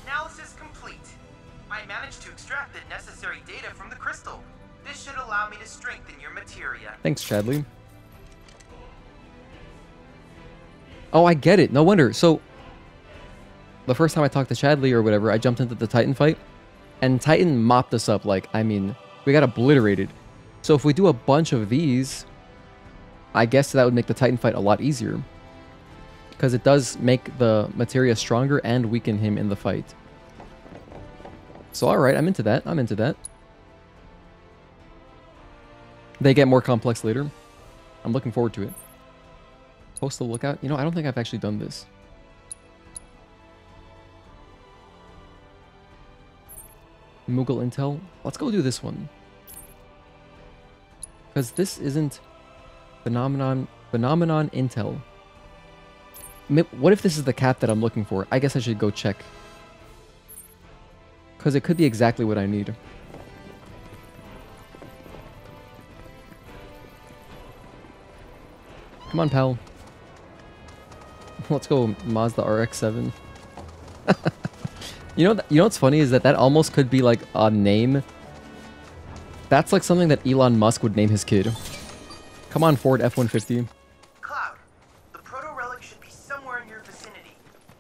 Analysis complete. I managed to extract the necessary data from the crystal. This should allow me to strengthen your materia. Thanks, Chadley. Oh, I get it. No wonder. So, the first time I talked to Chadley or whatever, I jumped into the Titan fight, and Titan mopped us up. Like, I mean, we got obliterated. So if we do a bunch of these, I guess that would make the Titan fight a lot easier. Because it does make the materia stronger and weaken him in the fight. So alright, I'm into that. I'm into that. They get more complex later. I'm looking forward to it. Postal lookout. You know, I don't think I've actually done this. Moogle intel. Let's go do this one. Because this isn't phenomenon intel. What if this is the cap that I'm looking for? I guess I should go check. Because it could be exactly what I need. Come on, pal. Let's go Mazda RX-7. You know what's funny is that almost could be like a name. That's like something that Elon Musk would name his kid. Come on, Ford F-150. Cloud, the proto-relic should be somewhere in your vicinity.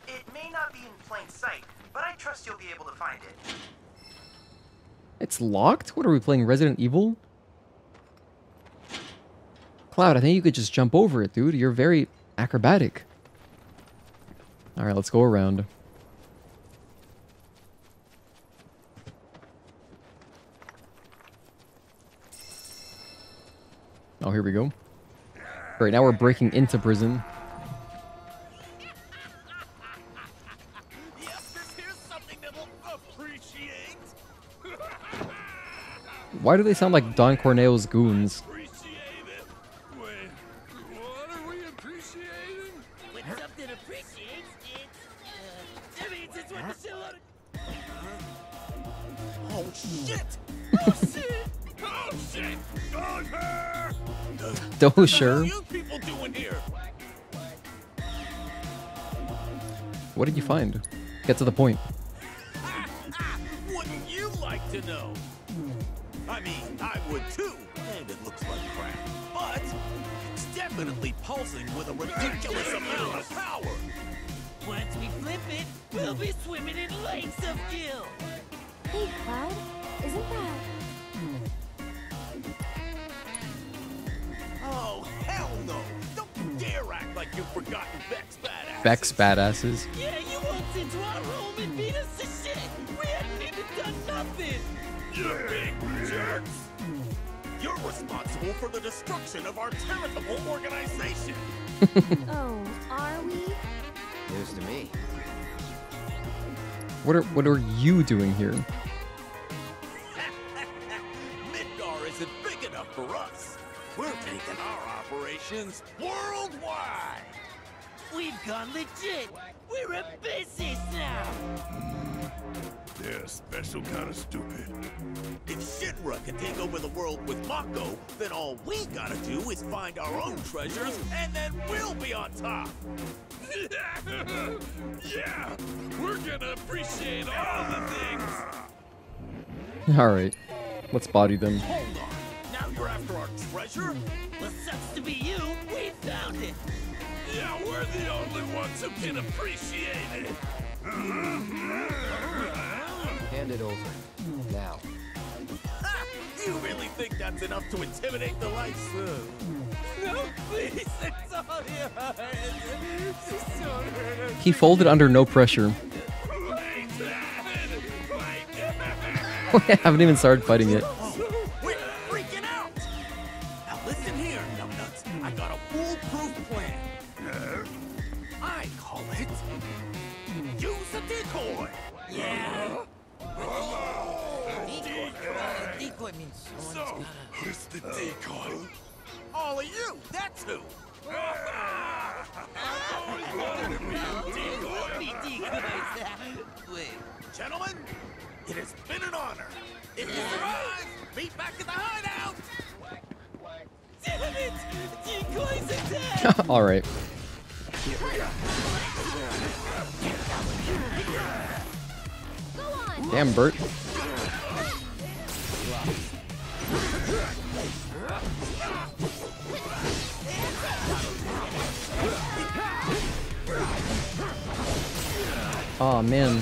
It may not be in plain sight, but I trust you'll be able to find it. It's locked? What are we playing, Resident Evil? Cloud, I think you could just jump over it, dude. You're very acrobatic. Alright, let's go around. Oh, here we go. Great, now we're breaking into prison. Why do they sound like Don Corneo's goons? Oh shit! Oh shit! Oh shit! Dosher. What are you people doing here? What did you find? Get to the point. Wouldn't you like to know? I mean, I would too, and it looks like crap. But it's definitely pulsing with a ridiculous amount of power. Once we flip it, we'll be swimming in lakes of gil. Hey, Cloud, isn't that... Oh, hell no! Don't dare act like you've forgotten Beck's badasses. Beck's badasses. Yeah, you walked into our home and beat us to shit. We hadn't even done nothing. You big jerks! You're responsible for the destruction of our charitable organization. Oh, are we? News to me. What are you doing here? Midgar isn't big enough for us. We're taking our operations worldwide. We've gone legit. We're a business now. They're a special kind of stupid. If Shinra can take over the world with Mako, then all we gotta do is find our own treasures, and then we'll be on top. Yeah, we're gonna appreciate all the things. Alright. Let's body them. Hold on. Now you're after our treasure? Well, sucks to be you. We found it. Yeah, we're the only ones who can appreciate it. Hand it over. Now. Ha! You really think that's enough to intimidate the lights? No, please. It's all yours. Don't hurt us. He folded under no pressure. We haven't even started fighting yet. We're freaking out! Now listen here, numbnuts. I got a foolproof plan. I call it... Use a decoy! Yeah. Decoy means someone's So, who's the decoy? All of you, that's who! I've always wanted to be a decoy! Wait. Gentlemen, it has been an honor. If you survive, meet back at the hideout! Damn it! Decoys attack! Alright. Go on! Damn, Bert. Oh man.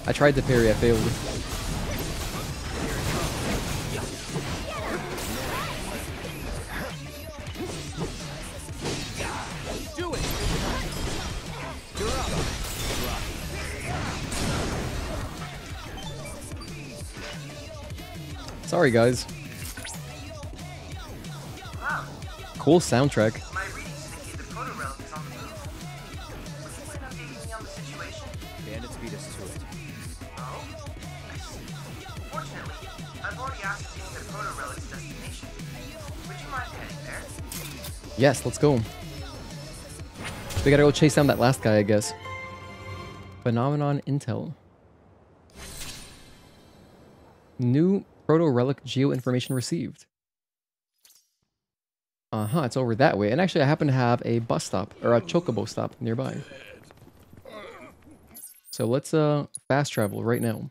I tried to parry, I failed. Do it! You're up. Sorry, guys. Wow, Cool soundtrack. my readings indicate the proto relic is on the move. Would you mind updating me on the situation? Bandits beat us to it. Oh, I see. Fortunately, I've already ascertained the proto relic's destination. Would you mind heading there? Yes, let's go. We gotta go chase down that last guy, I guess. Phenomenon Intel. New proto-relic geo-information received. Uh-huh, it's over that way. And actually, I happen to have a bus stop, or a chocobo stop nearby. So let's fast travel right now.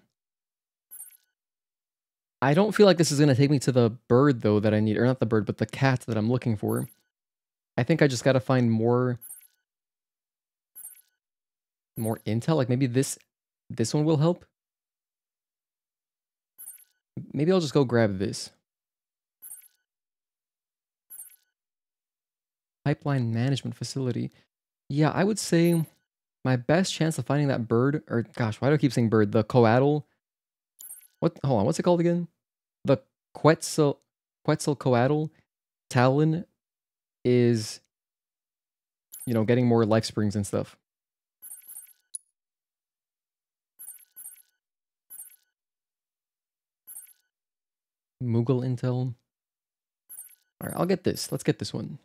I don't feel like this is going to take me to the bird, though, that I need. Or not the bird, but the cat that I'm looking for. I think I just got to find more intel. Like, maybe this one will help. Maybe I'll just go grab this. Pipeline management facility. Yeah, I would say my best chance of finding that bird, or gosh, why do I keep saying bird? The coatl. Hold on, what's it called again? The Quetzalcoatl Talon is, you know, getting more life springs and stuff. Moogle intel. Alright, I'll get this. Let's get this one.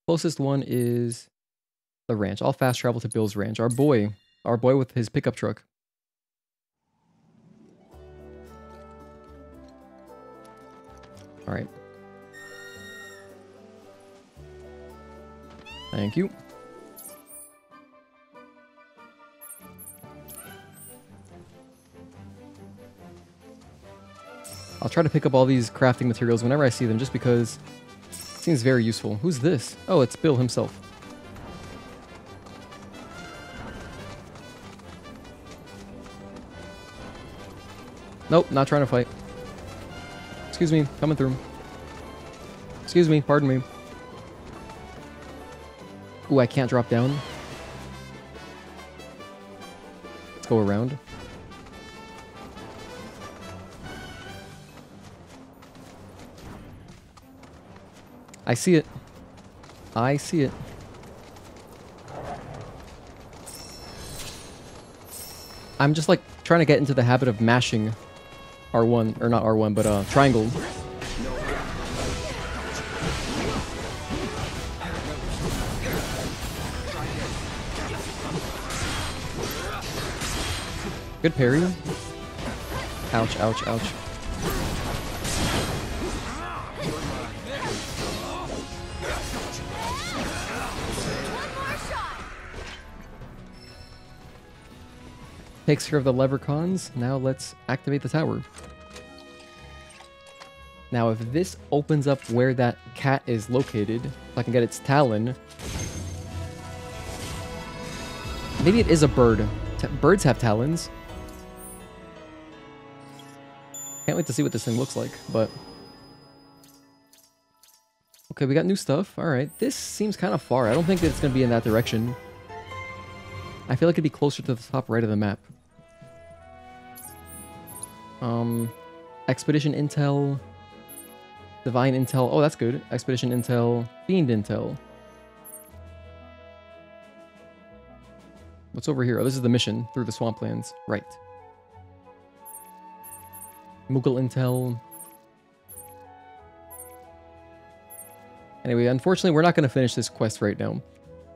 Closest one is the ranch. I'll fast travel to Bill's ranch. Our boy with his pickup truck. Alright. Thank you. I'll try to pick up all these crafting materials whenever I see them, just because it seems very useful. Who's this? Oh, it's Bill himself. Nope, not trying to fight. Excuse me, coming through. Excuse me, pardon me. Ooh, I can't drop down. Let's go around. I see it. I see it. I'm just like trying to get into the habit of mashing R1, or not R1, but triangle. Good parry. Ouch, ouch, ouch. Takes care of the leprechauns. Now let's activate the tower. Now if this opens up where that cat is located, if I can get its talon. Maybe it is a bird. Birds have talons. Can't wait to see what this thing looks like, but... Okay, we got new stuff. Alright, this seems kind of far. I don't think that it's going to be in that direction. I feel like it'd be closer to the top right of the map. Expedition Intel. Divine Intel. Oh, that's good. Expedition Intel. Fiend Intel. What's over here? Oh, this is the mission through the swamplands. Right. Moogle Intel. Anyway, unfortunately, we're not going to finish this quest right now.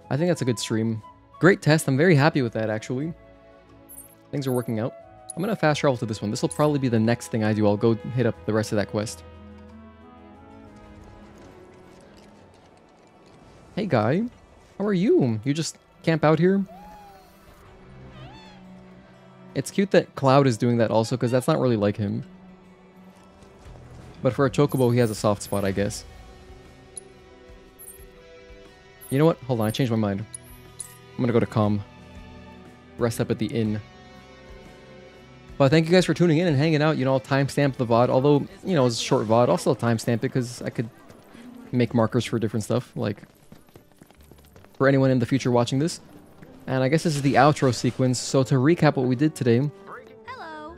I think that's a good stream. Great test. I'm very happy with that, actually. Things are working out. I'm going to fast travel to this one. This will probably be the next thing I do. I'll go hit up the rest of that quest. Hey, guy. How are you? You just camp out here? It's cute that Cloud is doing that also, because that's not really like him. But for a chocobo, he has a soft spot, I guess. You know what? Hold on, I changed my mind. I'm gonna go to calm. Rest up at the inn. But thank you guys for tuning in and hanging out. You know, I'll timestamp the VOD. Although, you know, it's a short VOD. I'll still timestamp it because I could make markers for different stuff. Like, for anyone in the future watching this. And I guess this is the outro sequence. So to recap what we did today. Hello.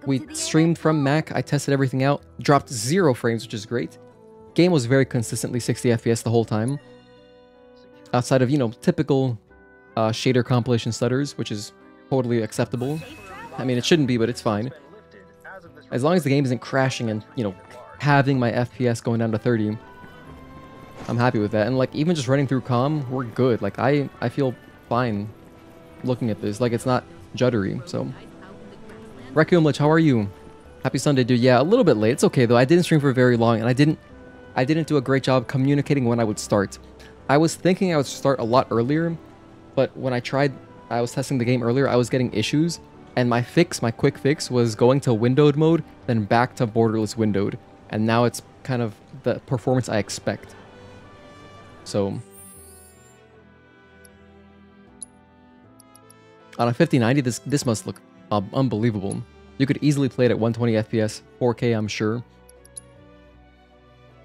We streamed from Mac. I tested everything out. Dropped 0 frames, which is great. Game was very consistently 60 FPS the whole time. Outside of, you know, typical shader compilation stutters, which is totally acceptable. I mean, it shouldn't be, but it's fine. As long as the game isn't crashing and, you know, having my FPS going down to 30, I'm happy with that. And, like, even just running through COM, we're good. Like, I feel fine looking at this. Like, it's not juddery, so... Requiem Lich, how are you? Happy Sunday, dude. Yeah, a little bit late. It's okay, though. I didn't stream for very long, and I didn't do a great job communicating when I would start. I was thinking I would start a lot earlier, but when I was testing the game earlier, I was getting issues, and my quick fix was going to windowed mode, then back to borderless windowed, and now it's kind of the performance I expect. So... on a 5090, this must look unbelievable. You could easily play it at 120 FPS, 4K, I'm sure.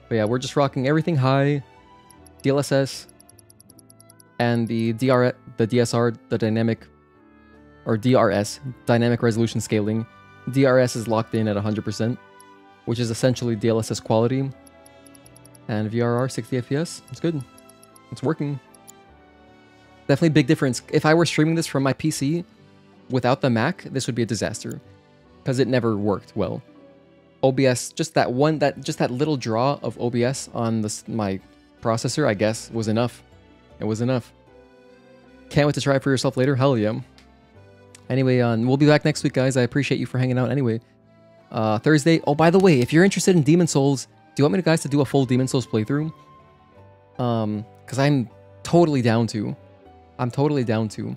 But yeah, we're just rocking everything high, DLSS, and the DSR, the dynamic, or DRS, dynamic resolution scaling. DRS is locked in at 100%, which is essentially DLSS quality. And VRR 60 FPS, it's good. It's working. Definitely big difference. If I were streaming this from my PC without the Mac, this would be a disaster because it never worked well. OBS, just that little draw of OBS on my processor, I guess, was enough. It was enough. Can't wait to try it for yourself later. Hell yeah. Anyway, we'll be back next week, guys. I appreciate you for hanging out anyway. Thursday. Oh, by the way, if you're interested in Demon Souls, do you want me guys to do a full Demon Souls playthrough? Because I'm totally down to. I'm totally down to.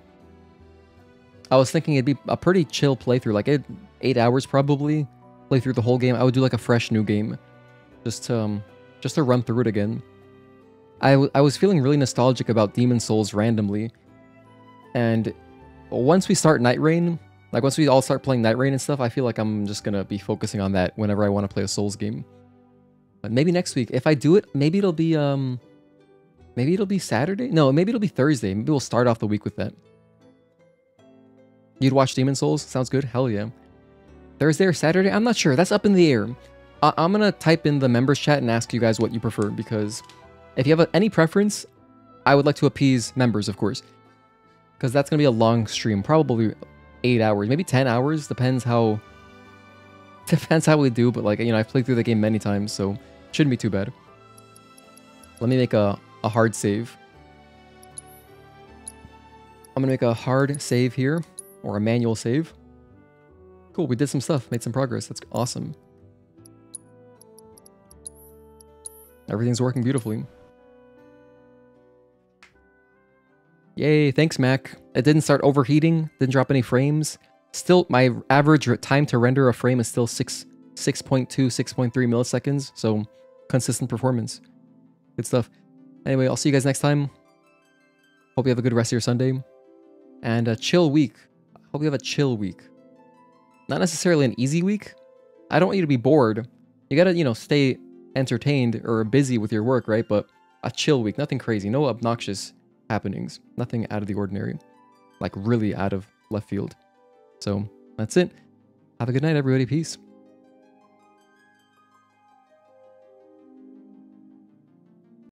I was thinking it'd be a pretty chill playthrough, like 8 hours probably. Play through the whole game. I would do like a fresh new game, just to run through it again. I was feeling really nostalgic about Demon Souls randomly, and once we start Night Rain, like once we all start playing Night Rain and stuff, I feel like I'm just gonna be focusing on that whenever I want to play a Souls game. But maybe next week, if I do it, maybe it'll be Saturday? No, maybe it'll be Thursday. Maybe we'll start off the week with that. You'd watch Demon Souls? Sounds good? Hell yeah. Thursday or Saturday? I'm not sure. That's up in the air. I'm going to type in the members chat and ask you guys what you prefer, because if you have any preference, I would like to appease members, of course. Because that's going to be a long stream. Probably 8 hours. Maybe 10 hours. Depends how we do. But, like, you know, I've played through the game many times, so it shouldn't be too bad. Let me make a hard save. I'm gonna make a hard save here, or a manual save. Cool, we did some stuff, made some progress. That's awesome. Everything's working beautifully. Yay, thanks Mac. It didn't start overheating, didn't drop any frames. Still, my average time to render a frame is still 6.2, 6.3 milliseconds, so consistent performance. Good stuff. Anyway, I'll see you guys next time. Hope you have a good rest of your Sunday. And a chill week. Hope you have a chill week. Not necessarily an easy week. I don't want you to be bored. You gotta, you know, stay entertained or busy with your work, right? But a chill week. Nothing crazy. No obnoxious happenings. Nothing out of the ordinary. Like really out of left field. So, that's it. Have a good night, everybody. Peace.